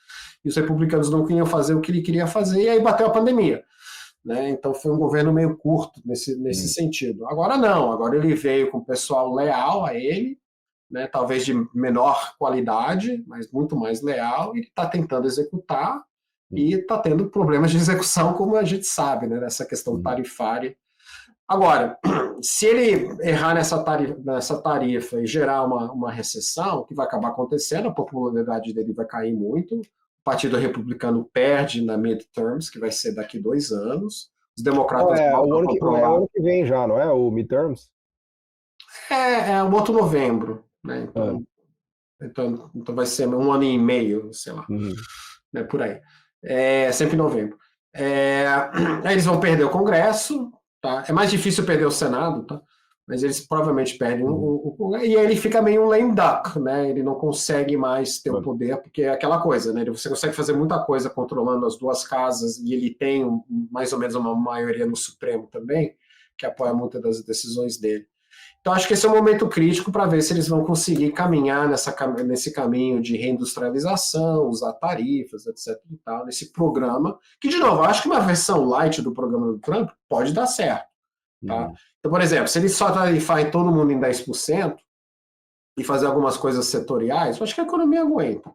e os republicanos não queriam fazer o que ele queria fazer, e aí bateu a pandemia. Né? Então foi um governo meio curto nesse sentido. Agora não, agora ele veio com o pessoal leal a ele, né, talvez de menor qualidade, mas muito mais leal, e está tentando executar, e está tendo problemas de execução, como a gente sabe, né, nessa questão tarifária. Agora, se ele errar nessa tarifa e gerar uma recessão, o que vai acabar acontecendo, a popularidade dele vai cair muito, o Partido Republicano perde na midterms, que vai ser daqui 2 anos, os democratas voltam a controlar. É o ano que vem já, não é? O midterms? É o outro novembro, né? Então vai ser 1 ano e meio, sei lá, né, por aí. Sempre em novembro. Aí eles vão perder o Congresso, tá? É mais difícil perder o Senado, tá? Mas eles provavelmente perdem o Congresso, e aí ele fica meio um lame duck, né? Ele não consegue mais ter o poder, porque é aquela coisa, né? Você consegue fazer muita coisa controlando as duas casas, e ele tem mais ou menos uma maioria no Supremo também, que apoia muitas das decisões dele. Então, acho que esse é um momento crítico para ver se eles vão conseguir caminhar nesse caminho de reindustrialização, usar tarifas, etc. e tal, nesse programa, que, de novo, acho que uma versão light do programa do Trump pode dar certo. Tá? Então, por exemplo, se ele só tarifar em todo mundo em 10% e fazer algumas coisas setoriais, eu acho que a economia aguenta.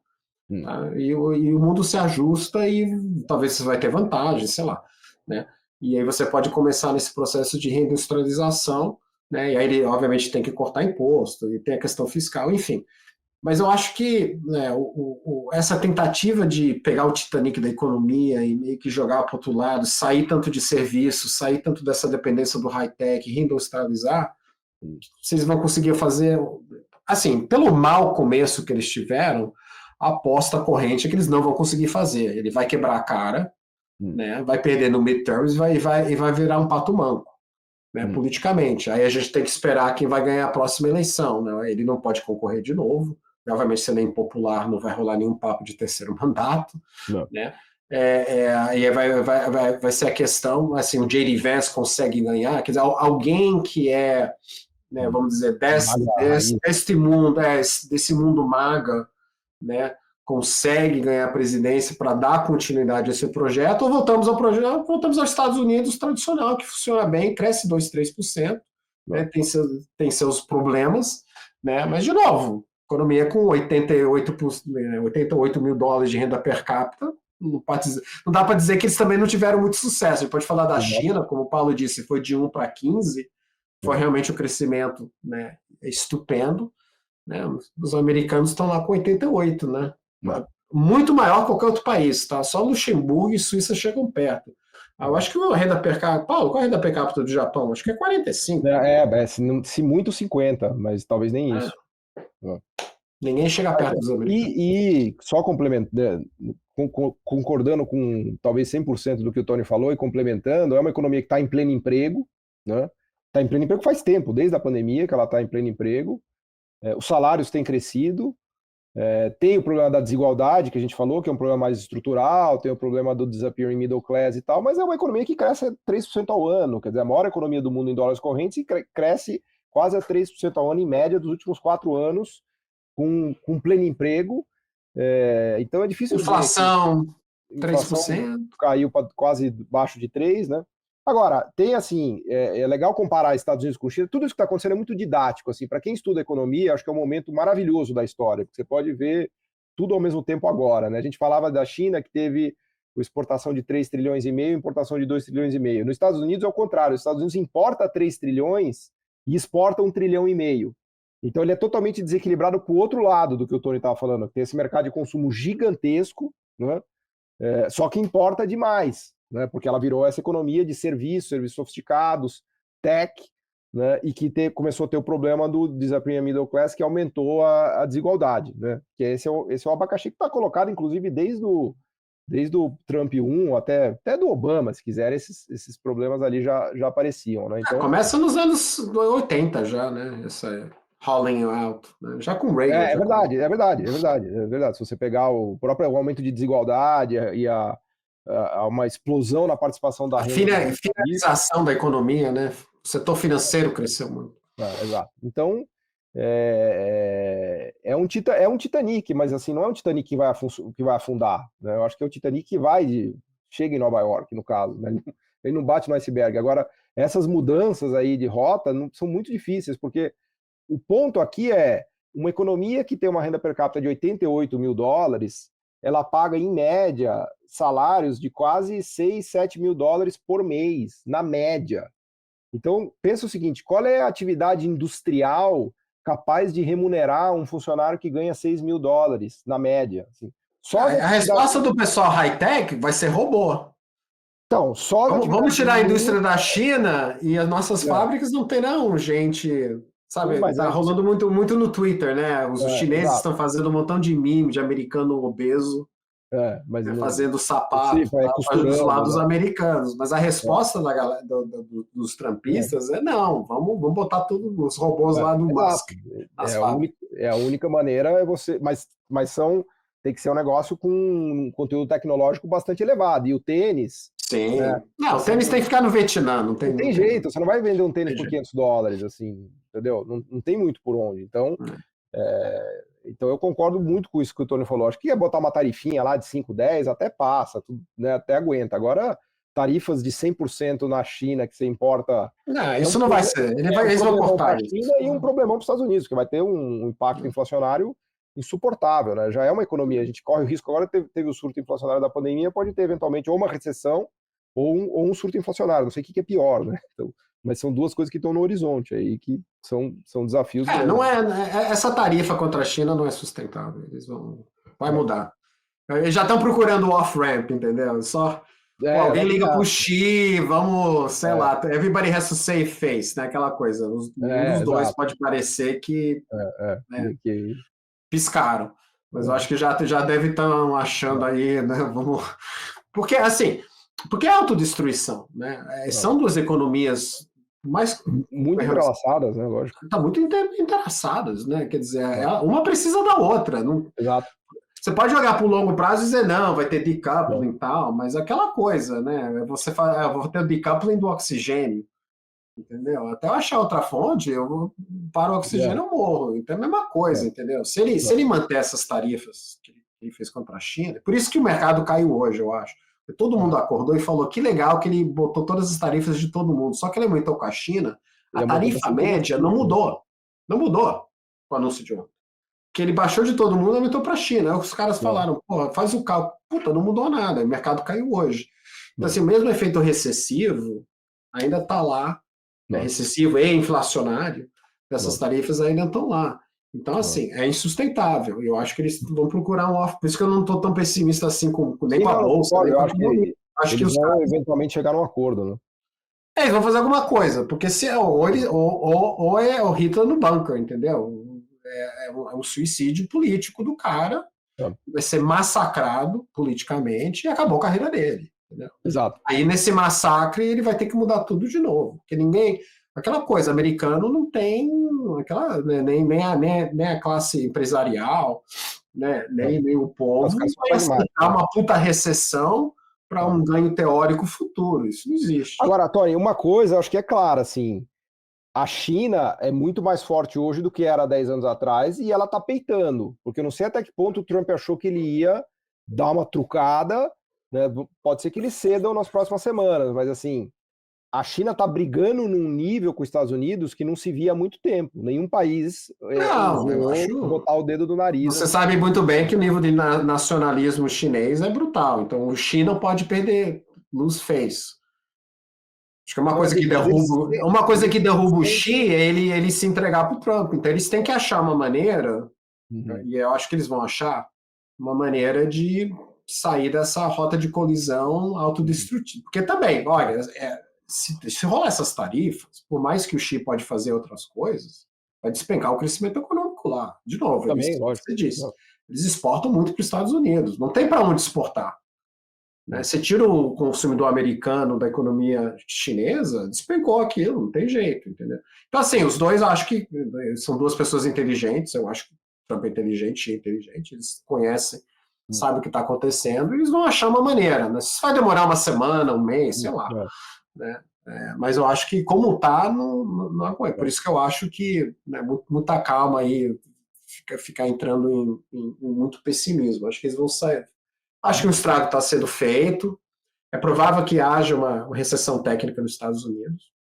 Tá? E o mundo se ajusta e talvez você vai ter vantagem, sei lá. Né? E aí você pode começar nesse processo de reindustrialização, né? E aí ele, obviamente, tem que cortar imposto, e tem a questão fiscal, enfim. Mas eu acho que, né, essa tentativa de pegar o Titanic da economia e meio que jogar para o outro lado, sair tanto de serviço, sair tanto dessa dependência do high-tech, reindustrializar, vocês vão conseguir fazer, assim, pelo mau começo que eles tiveram, a aposta corrente é que eles não vão conseguir fazer. Ele vai quebrar a cara, né, vai perder no midterms e vai virar um pato manco. Né, politicamente. Aí a gente tem que esperar quem vai ganhar a próxima eleição. Né? Ele não pode concorrer de novo, obviamente sendo impopular, não vai rolar nenhum papo de terceiro mandato. Né? Aí vai ser a questão, assim, o J.D. Vance consegue ganhar, quer dizer, alguém que é, né, vamos dizer, desse mundo MAGA, né, consegue ganhar a presidência para dar continuidade a esse projeto, ou voltamos aos Estados Unidos tradicional, que funciona bem, cresce 2%, 3%, né, tem seus problemas, né, mas, de novo, economia com 88 mil dólares de renda per capita, não dá para dizer que eles também não tiveram muito sucesso. A gente pode falar da China, como o Paulo disse, foi de 1 para 15, foi realmente um crescimento, né, estupendo. Né, os americanos estão lá com 88, né? Muito maior que qualquer outro país, tá? Só Luxemburgo e Suíça chegam perto. Eu acho que a renda per capita... Paulo, qual é a renda per capita do Japão? Acho que é 45. Se muito 50, mas talvez nem isso. Ninguém chega perto dos americanos. E só complementando, concordando com talvez 100% do que o Tony falou e complementando, é uma economia que está em pleno emprego, né? Está em pleno emprego faz tempo, desde a pandemia que ela está em pleno emprego. Os salários têm crescido. Tem o problema da desigualdade, que a gente falou, que é um problema mais estrutural, tem o problema do disappearing middle class e tal, mas é uma economia que cresce a 3% ao ano, quer dizer, a maior economia do mundo em dólares correntes e cresce quase a 3% ao ano em média dos últimos 4 anos, com pleno emprego. Então é difícil inflação, dizer 3%. Caiu para quase baixo de 3%, né? Agora, tem assim, é legal comparar Estados Unidos com China, tudo isso que está acontecendo é muito didático, assim, para quem estuda economia, acho que é um momento maravilhoso da história, porque você pode ver tudo ao mesmo tempo agora, né? A gente falava da China, que teve exportação de 3 trilhões e meio, importação de 2 trilhões e meio. Nos Estados Unidos é o contrário, os Estados Unidos importa 3 trilhões e exporta 1 trilhão e meio. Então ele é totalmente desequilibrado para o outro lado do que o Tony estava falando, que tem esse mercado de consumo gigantesco, né? Só que importa demais. né? Porque ela virou essa economia de serviços sofisticados, tech, né? E que começou a ter o problema do disappearing middle class, que aumentou a desigualdade, né? Que esse é o abacaxi que está colocado, inclusive, desde o Trump 1 até do Obama, se quiser, esses problemas ali já apareciam, né? Então, começa nos anos 80 já, né? Essa hollowing out, né? Já com Reagan. É verdade. Se você pegar o próprio aumento de desigualdade e uma explosão na participação da renda. A finalização da economia, né? O setor financeiro cresceu muito. Exato. Então, é um Titanic, mas assim, não é um Titanic que vai afundar, né? Eu acho que é o Titanic que chega em Nova York, no caso, né? Ele não bate no iceberg. Agora, essas mudanças aí de rota são muito difíceis, porque o ponto aqui é uma economia que tem uma renda per capita de 88 mil dólares, ela paga, em média, salários de quase 6, 7 mil dólares por mês, na média. Então, pensa o seguinte, qual é a atividade industrial capaz de remunerar um funcionário que ganha 6 mil dólares, na média? Assim, a resposta do pessoal high-tech vai ser robô. Então, vamos tirar a indústria da China e as nossas fábricas não terão gente... Sabe, tá rolando muito no Twitter, né? Os chineses estão fazendo um montão de meme de americano obeso, fazendo sapato dos lados americanos. Mas a resposta da galera, dos trumpistas é não, vamos botar todos os robôs lá no Musk. A única maneira é você... Mas tem que ser um negócio com um conteúdo tecnológico bastante elevado. E o tênis... Sim. Não, o tênis tem que ficar no Vietnã. Não tem jeito, você não vai vender um tênis por 500 dólares, assim, entendeu? Não tem muito por onde. Então, então eu concordo muito com isso que o Tony falou. Acho que ia botar uma tarifinha lá de 5, 10, até passa, né, até aguenta. Agora, tarifas de 100% na China que você importa... Não, isso não vai ser. Eles vão cortar isso. E um problemão para os Estados Unidos, que vai ter um impacto inflacionário insuportável, né? Já é uma economia, a gente corre o risco, agora teve o surto inflacionário da pandemia, pode ter eventualmente ou uma recessão ou um surto inflacionário, não sei o que é pior, né? Então, mas são duas coisas que estão no horizonte aí, que são desafios. Não essa tarifa contra a China não é sustentável, vai mudar. Eles já estão procurando o off-ramp, entendeu? Só alguém liga pro Xi, vamos, sei lá, everybody has to save face, né? Aquela coisa, um dos dois pode parecer que piscaram, mas eu acho que já deve estar achando aí, né? Porque é autodestruição, né? São duas economias muito entrelaçadas, né? Lógico. Tá muito entrelaçadas, né? Quer dizer, uma precisa da outra. Não... Exato. Você pode jogar para o longo prazo e dizer não, vai ter decoupling e tal, mas aquela coisa, né? Você fala, vou ter o decoupling do oxigênio. Entendeu? Até eu achar outra fonte, eu paro o oxigênio, eu morro. Então é a mesma coisa, entendeu? Se ele manter essas tarifas que ele fez contra a China, por isso que o mercado caiu hoje, eu acho. Todo mundo acordou e falou que legal que ele botou todas as tarifas de todo mundo. Só que ele aumentou com a China, a tarifa média não mudou. Não mudou com o anúncio de ontem. Que ele baixou de todo mundo e aumentou para a China. Aí os caras falaram, porra, faz o cálculo. Puta, não mudou nada. O mercado caiu hoje. Então, assim, o mesmo efeito recessivo ainda está lá. Recessivo e inflacionário, essas tarifas ainda estão lá. Então, assim, é insustentável. Eu acho que eles vão procurar um off. Por isso que eu não estou tão pessimista assim nem com a Bolsa. Eu acho que eles vão eventualmente chegar num acordo, né? Eles vão fazer alguma coisa, porque se ou é o Hitler no bunker, entendeu? É um suicídio político do cara, vai ser massacrado politicamente e acabou a carreira dele. Entendeu? Exato. Aí nesse massacre ele vai ter que mudar tudo de novo, porque aquela coisa, americano não tem aquela, nem a classe empresarial, né, nem o povo vai aceitar uma puta recessão para um ganho teórico futuro, isso não existe. Agora, Tony, uma coisa eu acho que é clara, assim, a China é muito mais forte hoje do que era 10 anos atrás e ela tá peitando, porque eu não sei até que ponto o Trump achou que ele ia dar uma trucada. Pode ser que eles cedam nas próximas semanas, mas assim, a China está brigando num nível com os Estados Unidos que não se via há muito tempo. Nenhum país botar o dedo do nariz. Você sabe muito bem que o nível de nacionalismo chinês é brutal. Então, o China não pode perder lose face. Acho que uma coisa que derruba o Xi é ele se entregar para o Trump. Então, eles têm que achar uma maneira, e eu acho que eles vão achar, uma maneira de sair dessa rota de colisão autodestrutiva. Porque também, olha, se rolar essas tarifas, por mais que o Xi pode fazer outras coisas, vai despencar o crescimento econômico lá. De novo, Também, lógico. você disse, eles exportam muito para os Estados Unidos, não tem para onde exportar. Né? Você tira o consumidor americano da economia chinesa, despencou aquilo, não tem jeito, entendeu? Então, assim, os dois, eu acho que são duas pessoas inteligentes, eu acho que Trump é inteligente, eles conhecem, sabem o que está acontecendo, e eles vão achar uma maneira, né? Isso vai demorar uma semana, um mês, sei lá, né? Mas eu acho que como está, não aguenta. Por isso que eu acho que, né, muita calma aí, ficar entrando em muito pessimismo. Acho que eles vão sair. Acho que o estrago está sendo feito. É provável que haja uma recessão técnica nos Estados Unidos.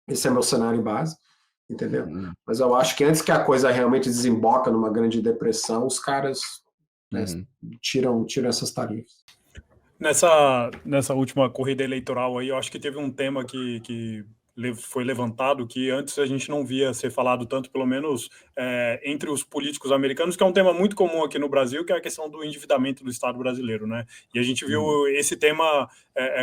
Esse é meu cenário base, entendeu? Mas eu acho que antes que a coisa realmente desemboca numa grande depressão, os caras, né, tiram essas tarifas. Nessa última corrida eleitoral aí, eu acho que teve um tema que foi levantado que antes a gente não via ser falado tanto, pelo menos entre os políticos americanos, que é um tema muito comum aqui no Brasil, que é a questão do endividamento do Estado brasileiro, né? E a gente viu esse tema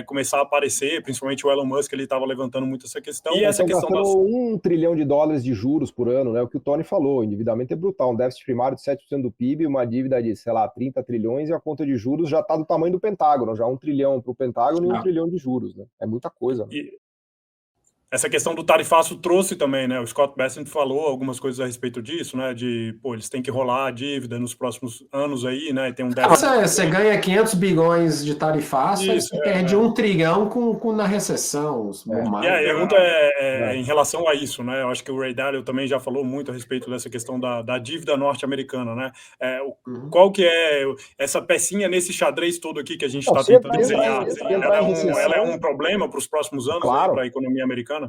começar a aparecer, principalmente o Elon Musk, ele estava levantando muito essa questão. E essa questão $1 trilhão de juros por ano, né? O que o Tony falou, o endividamento é brutal, um déficit primário de 7% do PIB, uma dívida de, sei lá, 30 trilhões, e a conta de juros já está do tamanho do Pentágono, já 1 trilhão para o Pentágono e 1 trilhão de juros, né? É muita coisa, né? Essa questão do tarifaço trouxe também, né? O Scott Bessent falou algumas coisas a respeito disso, né? Eles têm que rolar a dívida nos próximos anos aí, né? E tem um déficit. Você ganha 500 bilhões de tarifaço, aí você perde 1 trilhão na recessão. E a pergunta é em relação a isso, né? Eu acho que o Ray Dalio também já falou muito a respeito dessa questão da dívida norte-americana, né? Qual que é essa pecinha nesse xadrez todo aqui que a gente está tentando desenhar? Ela é um problema para os próximos anos, claro, para a economia americana?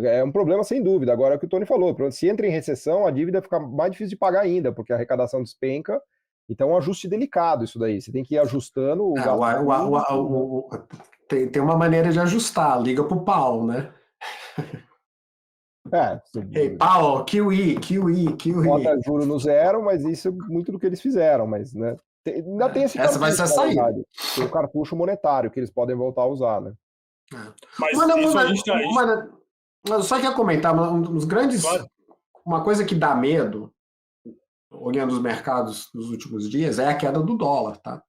É um problema sem dúvida. Agora é o que o Tony falou, se entra em recessão, a dívida fica mais difícil de pagar ainda, porque a arrecadação despenca, então é um ajuste delicado isso daí, você tem que ir ajustando o gasto. Tem uma maneira de ajustar, liga pro Powell, né? Hey, Powell, QE. Bota juro no zero, mas isso é muito do que eles fizeram, mas, né? Ainda tem esse cartucho, vai ser saída. Tem o cartucho monetário que eles podem voltar a usar, né? Mas eu só queria comentar, claro, uma coisa que dá medo, olhando os mercados nos últimos dias, é a queda do dólar, tá?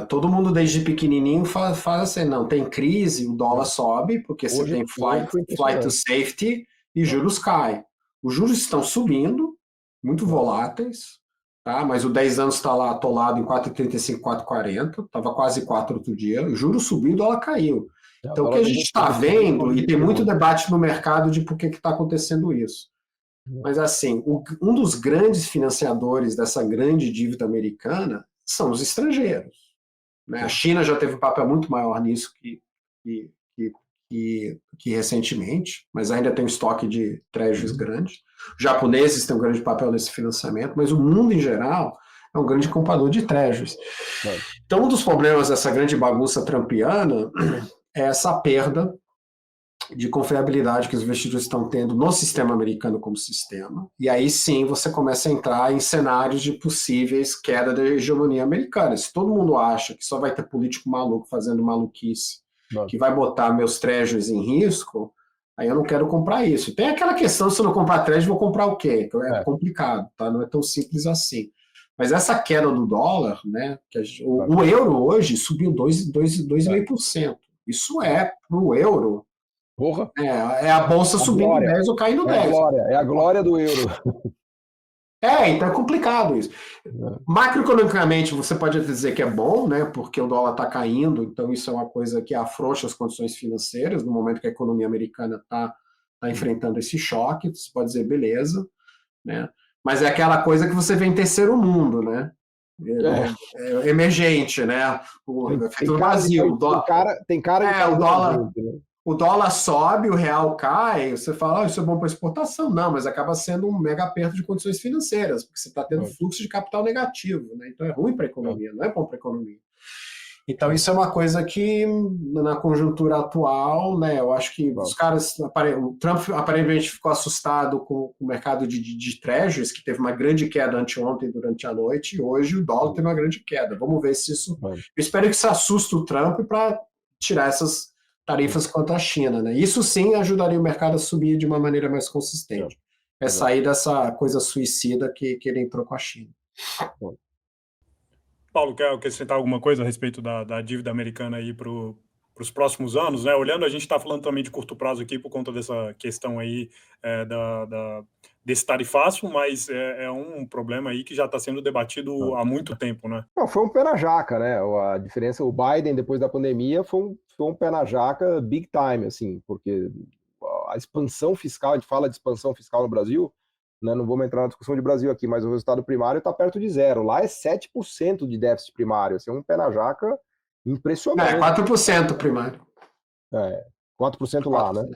Todo mundo desde pequenininho faz assim, não, tem crise, o dólar sobe, porque você tem flight to safety e juros caem. Os juros estão subindo, muito voláteis, tá? Mas o 10 anos está lá atolado em 4,35, 4,40, estava quase 4 outro dia, o juro subiu e o dólar caiu. Então, o que a gente está vendo, e tem muito debate no mercado de por que está acontecendo isso. Mas, assim, um dos grandes financiadores dessa grande dívida americana são os estrangeiros. Né? A China já teve um papel muito maior nisso que recentemente, mas ainda tem um estoque de treasuries grande. Os japoneses têm um grande papel nesse financiamento, mas o mundo, em geral, é um grande comprador de treasuries. Então, um dos problemas dessa grande bagunça trumpiana é essa perda de confiabilidade que os investidores estão tendo no sistema americano como sistema, e aí sim você começa a entrar em cenários de possíveis queda da hegemonia americana. Se todo mundo acha que só vai ter político maluco fazendo maluquice, que vai botar meus treasuries em risco, aí eu não quero comprar isso. Tem aquela questão, se eu não comprar treasury, vou comprar o quê? É complicado, tá? Não é tão simples assim. Mas essa queda do dólar, né, o euro hoje subiu 2,5%. Isso para o euro, porra, é a bolsa subindo glória. 10 ou caindo 10. É a glória do euro. Então é complicado isso. Macroeconomicamente, você pode dizer que é bom, né, porque o dólar está caindo, então isso é uma coisa que afrouxa as condições financeiras, no momento que a economia americana está enfrentando esse choque, você pode dizer, beleza, né? Mas é aquela coisa que você vê em terceiro mundo, né? Emergente, né? No Brasil. Tem cara de o dólar sobe, o real cai, você fala, isso é bom para exportação. Não, mas acaba sendo um mega aperto de condições financeiras, porque você está tendo fluxo de capital negativo, né? Então é ruim para a economia, não é bom para a economia. Então, isso é uma coisa que, na conjuntura atual, né, eu acho que os caras. O Trump aparentemente ficou assustado com o mercado de treasuries, que teve uma grande queda anteontem durante a noite, e hoje o dólar teve uma grande queda. Vamos ver se isso. Eu espero que isso assuste o Trump para tirar essas tarifas contra a China. Né? Isso sim ajudaria o mercado a subir de uma maneira mais consistente. É sair dessa coisa suicida que ele entrou com a China. Paulo, quer acrescentar alguma coisa a respeito da dívida americana aí para os próximos anos, né? Olhando, a gente está falando também de curto prazo aqui por conta dessa questão aí desse tarifaço, mas é um problema aí que já está sendo debatido há muito tempo, né? Não, foi um pé na jaca, né? A diferença, o Biden, depois da pandemia, foi um pé na jaca big time, assim, porque a expansão fiscal, a gente fala de expansão fiscal no Brasil, né, não vamos entrar na discussão de Brasil aqui, mas o resultado primário está perto de zero. Lá é 7% de déficit primário. Assim, é um pé na jaca impressionante. É 4% primário. 4% lá, né?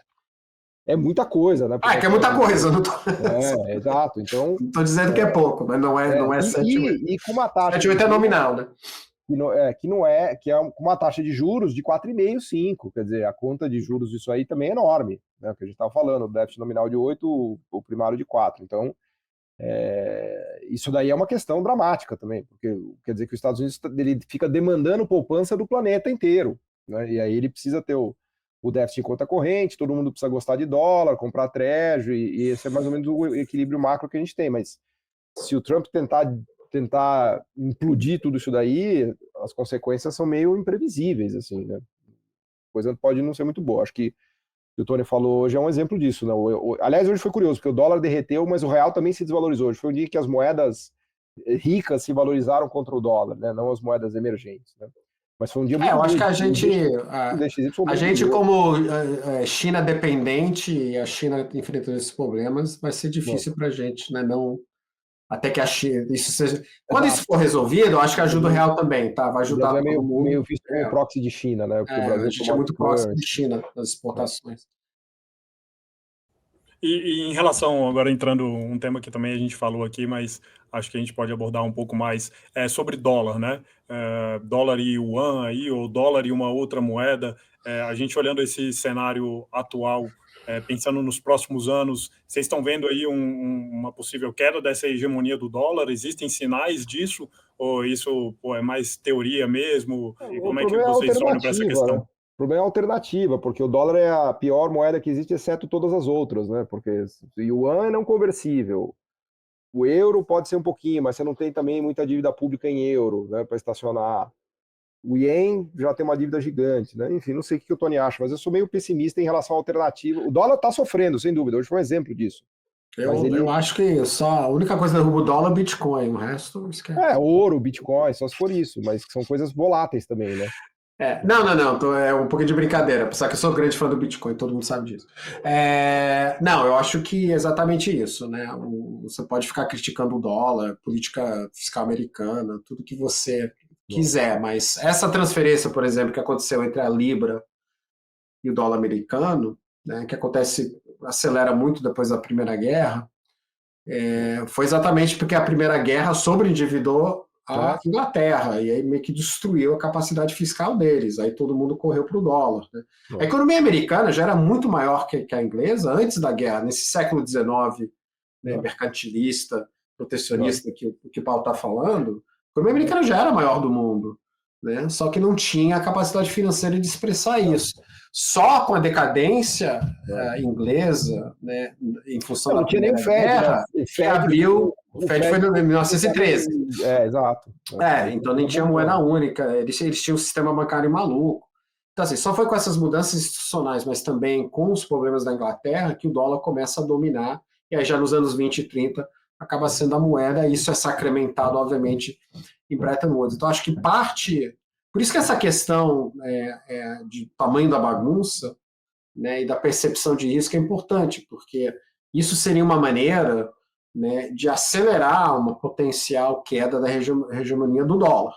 É muita coisa, né? Que é muita coisa. Não tô... exato. Então, não estou dizendo que é pouco, mas não é 7%. E com uma taxa... 7,8% é nominal, né? Que é uma taxa de juros de 4,5%, 5%. Quer dizer, a conta de juros disso aí também é enorme, né? O que a gente estava falando, o déficit nominal de 8%, o primário de 4%. Então, isso daí é uma questão dramática também, porque quer dizer que os Estados Unidos ele fica demandando poupança do planeta inteiro, né? E aí ele precisa ter o déficit em conta corrente, todo mundo precisa gostar de dólar, comprar treasury, e esse é mais ou menos o equilíbrio macro que a gente tem. Mas se o Trump tentar implodir tudo isso daí, as consequências são meio imprevisíveis, assim, né? A coisa pode não ser muito boa. Acho que o que o Tony falou hoje é um exemplo disso, né? Aliás, hoje foi curioso, porque o dólar derreteu, mas o real também se desvalorizou. Hoje foi um dia que as moedas ricas se valorizaram contra o dólar, né? Não as moedas emergentes, né? Mas foi um dia muito eu acho que a gente como China dependente e a China enfrentando esses problemas, vai ser difícil para a gente, né? Não... Até que isso seja. Quando isso for resolvido, eu acho que ajuda o real também, tá? Vai ajudar todo mundo. Meio visto como proxy de China, né? Porque o Brasil a gente é muito proxy de China nas exportações. E em relação, agora entrando um tema que também a gente falou aqui, mas acho que a gente pode abordar um pouco mais, sobre dólar, né? Dólar e yuan aí, ou dólar e uma outra moeda. A gente olhando esse cenário atual, pensando nos próximos anos, vocês estão vendo aí uma possível queda dessa hegemonia do dólar? Existem sinais disso? Ou isso é mais teoria mesmo? E como é que vocês olham para essa questão? Né? O problema é a alternativa, porque o dólar é a pior moeda que existe, exceto todas as outras, né? Porque o yuan é não conversível. O euro pode ser um pouquinho, mas você não tem também muita dívida pública em euro, né, para estacionar. O ien já tem uma dívida gigante, né? Enfim, não sei o que o Tony acha, mas eu sou meio pessimista em relação à alternativa. O dólar está sofrendo, sem dúvida. Hoje foi um exemplo disso. Eu acho que só a única coisa que derruba o dólar é o Bitcoin, o resto esquece. Ouro, Bitcoin, só se for isso, mas são coisas voláteis também, né? Não, é um pouquinho de brincadeira, apesar que eu sou grande fã do Bitcoin, todo mundo sabe disso. Não, eu acho que é exatamente isso, né? Você pode ficar criticando o dólar, política fiscal americana, tudo que você quiser, mas essa transferência, por exemplo, que aconteceu entre a Libra e o dólar americano, né, que acelera muito depois da Primeira Guerra, foi exatamente porque a Primeira Guerra sobreendividou a Inglaterra, e aí meio que destruiu a capacidade fiscal deles, aí todo mundo correu para o dólar. Né? A economia americana já era muito maior que a inglesa antes da guerra, nesse século XIX, né, mercantilista, protecionista, que o Paulo está falando, a economia americana já era a maior do mundo, né? Só que não tinha a capacidade financeira de expressar isso. Só com a decadência inglesa, né, em função da Primeira Guerra, que abriu. O FED foi em 1913. Exato. Então nem tinha moeda única, eles tinham um sistema bancário maluco. Então, assim, só foi com essas mudanças institucionais, mas também com os problemas da Inglaterra, que o dólar começa a dominar, e aí já nos anos 20 e 30 acaba sendo a moeda, e isso é sacramentado, obviamente, em Bretton Woods. Então, acho que por isso que essa questão de tamanho da bagunça, né, e da percepção de risco é importante, porque isso seria uma maneira, né, de acelerar uma potencial queda da hegemonia do dólar,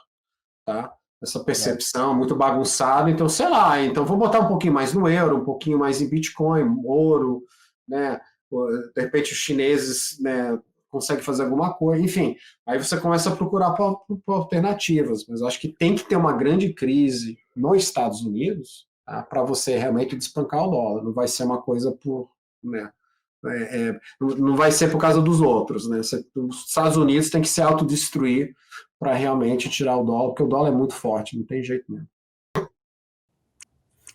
tá? Essa percepção muito bagunçada, então, sei lá, então vou botar um pouquinho mais no euro, um pouquinho mais em Bitcoin, ouro, né? De repente os chineses, né, consegue fazer alguma coisa, enfim, aí você começa a procurar por alternativas, mas eu acho que tem que ter uma grande crise nos Estados Unidos, tá, para você realmente despancar o dólar, não vai ser uma coisa por, né, não vai ser por causa dos outros, né? Os Estados Unidos tem que se autodestruir para realmente tirar o dólar, porque o dólar é muito forte, não tem jeito mesmo.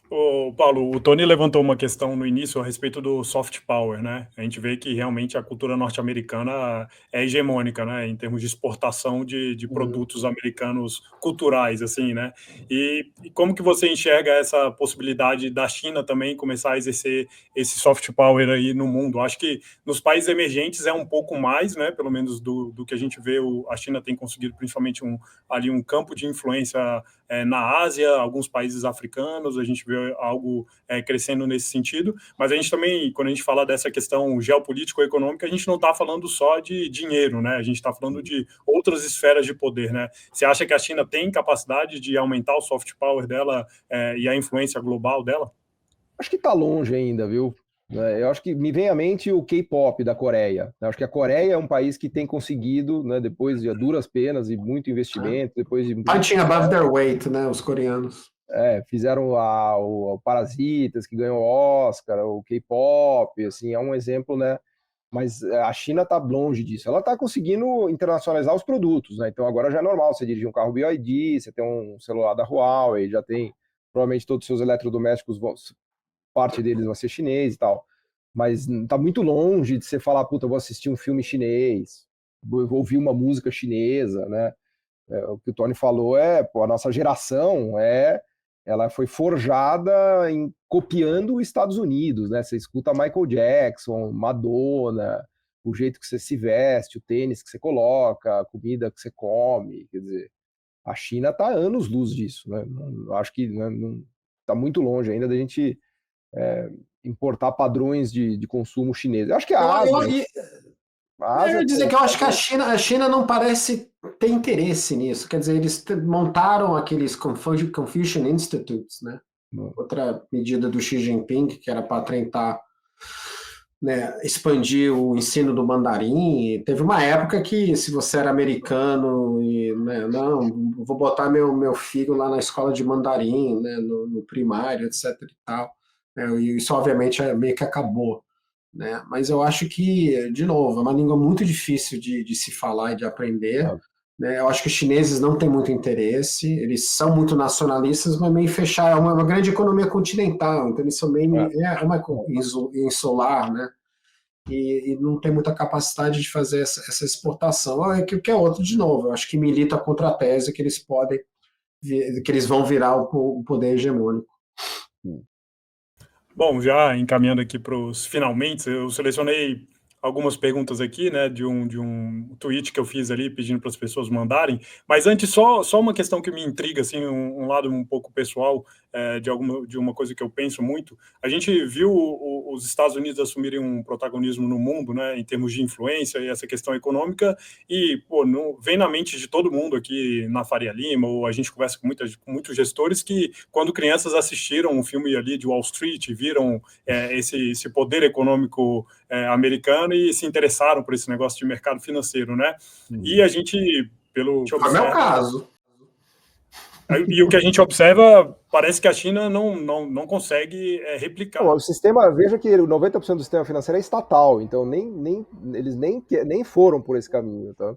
Ô, Paulo, o Tony levantou uma questão no início a respeito do soft power, né? A gente vê que realmente a cultura norte-americana é hegemônica, né? Em termos de exportação de produtos americanos culturais, assim, né? E como que você enxerga essa possibilidade da China também começar a exercer esse soft power aí no mundo? Acho que nos países emergentes é um pouco mais, né? Pelo menos do que a gente vê, a China tem conseguido principalmente ali um campo de influência na Ásia, alguns países africanos, a gente vê algo crescendo nesse sentido, mas a gente também, quando a gente fala dessa questão geopolítico-econômica, a gente não está falando só de dinheiro, né? A gente está falando de outras esferas de poder, né? Você acha que a China tem capacidade de aumentar o soft power dela e a influência global dela? Acho que está longe ainda, viu? Eu acho que me vem à mente o K-pop da Coreia. Eu acho que a Coreia é um país que tem conseguido, né, depois de duras penas e muito investimento, depois de punching above their weight, né, os coreanos. Fizeram o Parasitas, que ganhou o Oscar, o K-pop, assim, é um exemplo, né? Mas a China está longe disso. Ela está conseguindo internacionalizar os produtos, né? Então agora já é normal você dirigir um carro BYD, você tem um celular da Huawei, já tem provavelmente todos os seus eletrodomésticos, parte deles vai ser chinês e tal. Mas está muito longe de você falar, puta, vou assistir um filme chinês, vou ouvir uma música chinesa, né? O que o Tony falou pô, a nossa geração ela foi forjada copiando os Estados Unidos, né? Você escuta Michael Jackson, Madonna, o jeito que você se veste, o tênis que você coloca, a comida que você come, quer dizer, a China está anos-luz disso, né? Acho que está muito longe ainda da gente importar padrões de consumo chinês. Eu acho que a Ásia... Eu ia dizer que eu acho que a China não parece ter interesse nisso. Quer dizer, eles montaram aqueles Confucian Institutes, né? Outra medida do Xi Jinping, que era para tentar, né, expandir o ensino do mandarim. E teve uma época que, se você era americano e, né, não, vou botar meu filho lá na escola de mandarim, né, no primário, etc. e tal. E isso, obviamente, meio que acabou. Né? Mas eu acho que, de novo, é uma língua muito difícil de se falar e de aprender. Né? Eu acho que os chineses não têm muito interesse, eles são muito nacionalistas, mas meio fechados, é uma grande economia continental, então eles são meio uma insular, né? E não tem muita capacidade de fazer essa exportação. Que é outro, de novo, eu acho que milita contra a tese que eles podem, que eles vão virar o poder hegemônico. Bom, já encaminhando aqui para os finalmente, eu selecionei algumas perguntas aqui, né, de um tweet que eu fiz ali pedindo para as pessoas mandarem, mas antes só uma questão que me intriga, assim, um lado um pouco pessoal de uma coisa que eu penso muito. A gente viu os Estados Unidos assumirem um protagonismo no mundo, né, em termos de influência e essa questão econômica, e pô, vem na mente de todo mundo aqui na Faria Lima, ou a gente conversa com muitos gestores que, quando crianças assistiram um filme ali de Wall Street, viram esse poder econômico americano e se interessaram por esse negócio de mercado financeiro, né? E a gente, Foi meu caso. E o que a gente observa, parece que a China não consegue replicar. O sistema, veja que 90% do sistema financeiro é estatal, então eles nem foram por esse caminho, tá?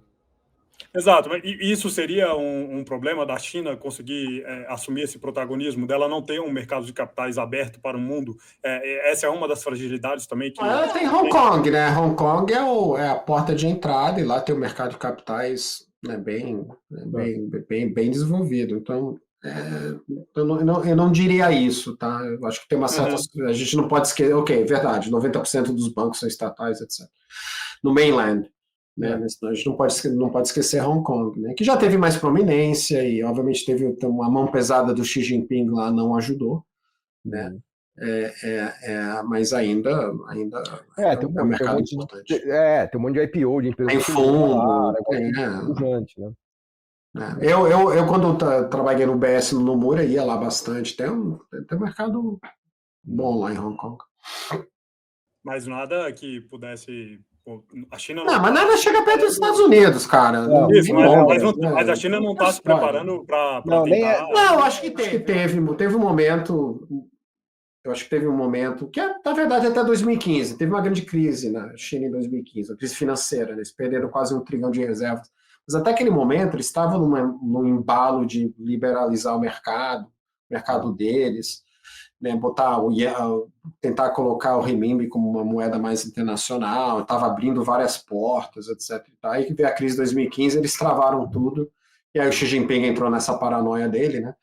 Exato, mas isso seria um problema da China conseguir assumir esse protagonismo, dela não ter um mercado de capitais aberto para o mundo? Essa é uma das fragilidades também que... Tem Hong Kong, né? Hong Kong é a porta de entrada e lá tem o mercado de capitais, né, bem desenvolvido. Então, eu não diria isso, tá? Eu acho que tem uma certa... A gente não pode esquecer... Ok, verdade, 90% dos bancos são estatais, etc. No mainland. Né? A gente não pode esquecer Hong Kong, né? Que já teve mais prominência e, obviamente, teve uma mão pesada do Xi Jinping lá, não ajudou, né? Mas ainda tem um mercado importante. Tem um monte de IPO de empresas. Tem fundo, gigante, né? Eu quando trabalhei no BS no Nomura, ia lá bastante. Tem um mercado bom lá em Hong Kong. Mas nada que pudesse A China não, mas nada chega perto dos Estados Unidos, cara. Isso, Né? mas a China não está se preparando para tentar. Não, acho que teve um momento. Eu acho que teve um momento que, na verdade, até 2015, teve uma grande crise na China em 2015, uma crise financeira, né? Eles perderam quase 1 trilhão de reservas. Mas até aquele momento, eles estavam num embalo de liberalizar o mercado deles, né? Tentar colocar o renminbi como uma moeda mais internacional, estava abrindo várias portas, etc. Aí que veio a crise de 2015, eles travaram tudo, e aí o Xi Jinping entrou nessa paranoia dele, né?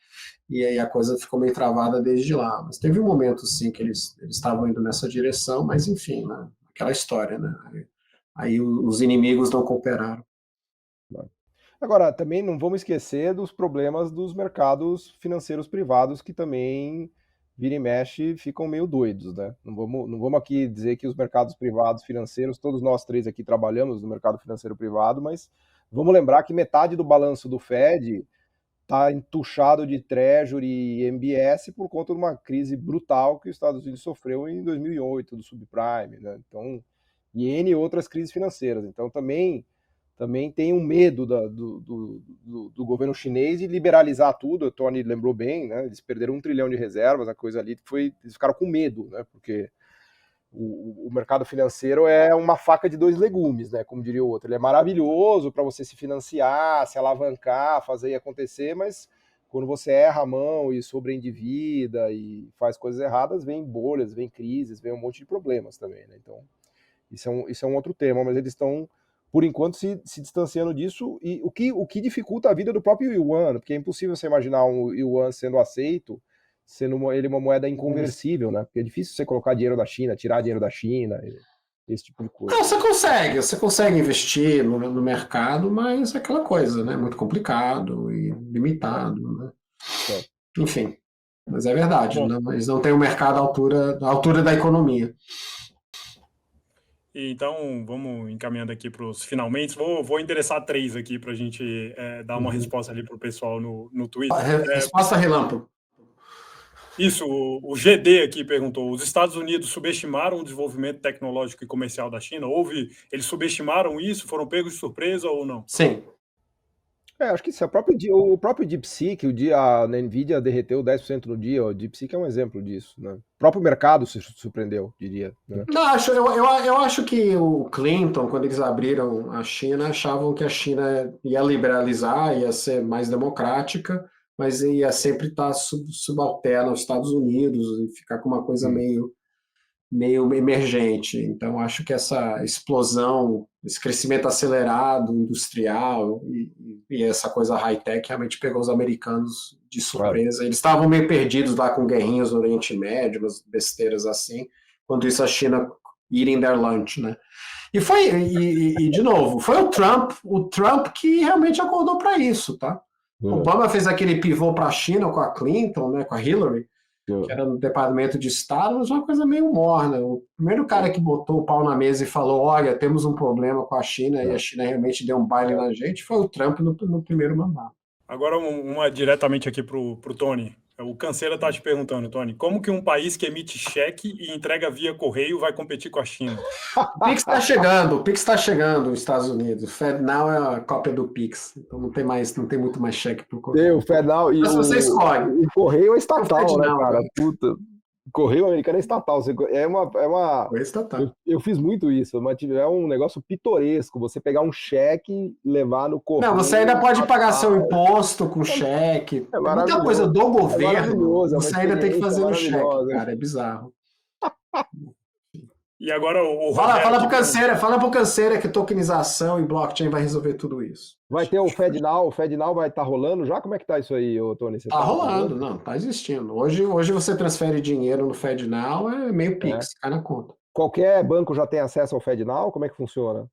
E aí a coisa ficou meio travada desde lá. Mas teve um momento, sim, que eles estavam indo nessa direção, mas enfim, né? Aquela história, né? Aí os inimigos não cooperaram. Agora, também não vamos esquecer dos problemas dos mercados financeiros privados, que também, vira e mexe, ficam meio doidos, né? Não vamos aqui dizer que os mercados privados financeiros, todos nós três aqui trabalhamos no mercado financeiro privado, mas vamos lembrar que metade do balanço do Fed está entuchado de Treasury e MBS por conta de uma crise brutal que os Estados Unidos sofreu em 2008, do subprime, né? Então, e N outras crises financeiras. Então, também tem um medo do governo chinês de liberalizar tudo. O Tony lembrou bem, né? Eles perderam 1 trilhão de reservas, a coisa ali eles ficaram com medo, né? Porque o mercado financeiro é uma faca de 2 legumes, né? Como diria o outro. Ele é maravilhoso para você se financiar, se alavancar, fazer acontecer, mas quando você erra a mão e sobreendivida e faz coisas erradas, vem bolhas, vem crises, vem um monte de problemas também, né? Então, isso é um outro tema, mas eles estão, por enquanto, se distanciando disso, e o que dificulta a vida do próprio yuan, porque é impossível você imaginar um yuan sendo aceito, sendo ele uma moeda inconversível, né? Porque é difícil você colocar dinheiro da China, tirar dinheiro da China, esse tipo de coisa. Não, você consegue investir no mercado, mas é aquela coisa, né? Muito complicado e limitado, né? Enfim, mas é verdade, eles não têm um mercado à altura da economia. Então, vamos encaminhando aqui para os finalmente. Vou endereçar 3 aqui para a gente dar uma resposta ali para o pessoal no Twitter. Resposta relâmpago. Isso, o GD aqui perguntou: os Estados Unidos subestimaram o desenvolvimento tecnológico e comercial da China? Eles subestimaram isso? Foram pegos de surpresa ou não? Sim. Acho que sim. O próprio DeepSeek, a NVIDIA derreteu 10% no dia. O DeepSeek é um exemplo disso, né? O próprio mercado se surpreendeu, diria. Né? Não, eu acho que o Clinton, quando eles abriram a China, achavam que a China ia liberalizar, ia ser mais democrática, mas ia sempre estar subalterna aos Estados Unidos e ficar com uma coisa meio emergente. Então, acho que essa explosão, esse crescimento acelerado, industrial e essa coisa high-tech realmente pegou os americanos de surpresa. Eles estavam meio perdidos lá com guerrinhas no Oriente Médio, umas besteiras assim, quando isso a China eating their lunch, né? E de novo, foi o Trump que realmente acordou para isso, tá? Obama fez aquele pivô para a China com a Clinton, né, com a Hillary, que era no Departamento de Estado, mas uma coisa meio morna. O primeiro cara que botou o pau na mesa e falou: olha, temos um problema com a China, e a China realmente deu um baile na gente, foi o Trump no primeiro mandato. Agora, uma diretamente aqui para o Tony. O Canseira está te perguntando, Tony, como que um país que emite cheque e entrega via correio vai competir com a China? O Pix está chegando nos Estados Unidos. O FedNow é a cópia do Pix, então não tem muito mais cheque para o correio. O FedNow e você escolhe. O correio é estatal, né, cara? Puta. O correio americano é estatal. Eu fiz muito isso, mas é um negócio pitoresco. Você pegar um cheque e levar no correio. Não, você ainda pode pagar seu imposto com cheque. É muita coisa do governo. Você ainda tem que fazer no cheque, cara. É bizarro. E agora fala pro Canseira que tokenização e blockchain vai resolver tudo isso. Vai ter o FedNow vai estar rolando já? Como é que tá isso aí, Tony? Tá rolando, não, tá existindo. Hoje você transfere dinheiro no FedNow, é meio Pix, cai na conta. Qualquer banco já tem acesso ao FedNow? Como é que funciona?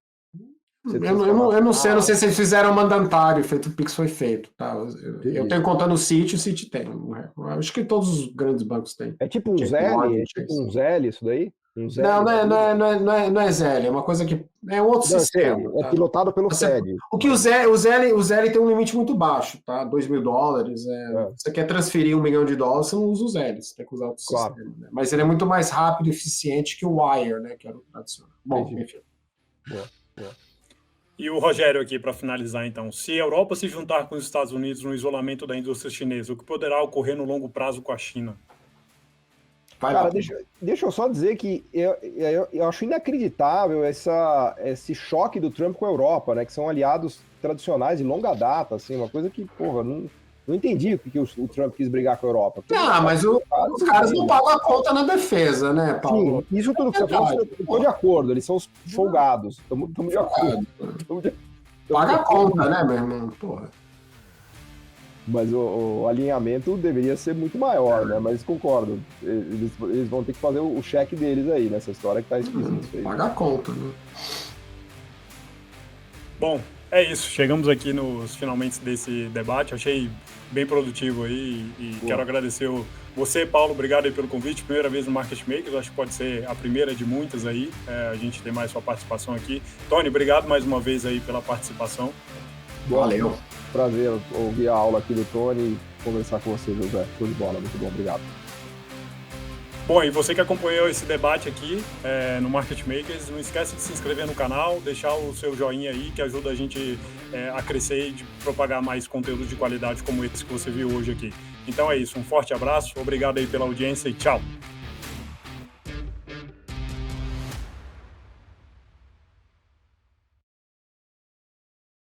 Eu não sei se eles fizeram mandatário, o Pix foi feito, tá? Eu tenho conta no Citi, o Citi tem. Acho que todos os grandes bancos têm. É tipo um Zelle? isso daí? Não é Zelle, é uma coisa que é um outro sistema. É pilotado pelo Fed. O que o Zelle tem um limite muito baixo, tá? $2.000. Você quer transferir $1 milhão, você não usa o Zelle, você tem que usar outro sistema. Né? Mas ele é muito mais rápido e eficiente que o Wire, né? Que era o tradicional. Bom, enfim. Boa. E o Rogério aqui, para finalizar, então. Se a Europa se juntar com os Estados Unidos no isolamento da indústria chinesa, o que poderá ocorrer no longo prazo com a China? Vai lá. Cara, deixa eu só dizer que eu acho inacreditável esse choque do Trump com a Europa, né? Que são aliados tradicionais de longa data, assim, uma coisa que, porra, não entendi porque o Trump quis brigar com a Europa. Mas os caras não pagam a conta na defesa, né, Paulo? Sim, isso tudo que você falou, eu tô de acordo, eles são os folgados, estamos de acordo. Paga a conta, né, meu irmão? Porra. Mas o alinhamento deveria ser muito maior, né? Mas concordo, eles vão ter que fazer o cheque deles aí, nessa história que tá esquisito. Paga a conta, né? Bom, é isso. Chegamos aqui nos finalmente desse debate. Achei bem produtivo aí e quero agradecer você, Paulo. Obrigado aí pelo convite. Primeira vez no Market Makers, acho que pode ser a primeira de muitas aí. A gente tem mais sua participação aqui. Tony, obrigado mais uma vez aí pela participação. Valeu. Prazer ouvir a aula aqui do Tony e conversar com você, José. Show de bola, muito bom, obrigado. Bom, e você que acompanhou esse debate aqui no Market Makers, não esquece de se inscrever no canal, deixar o seu joinha aí, que ajuda a gente a crescer e de propagar mais conteúdo de qualidade como esse que você viu hoje aqui. Então é isso, um forte abraço, obrigado aí pela audiência e tchau!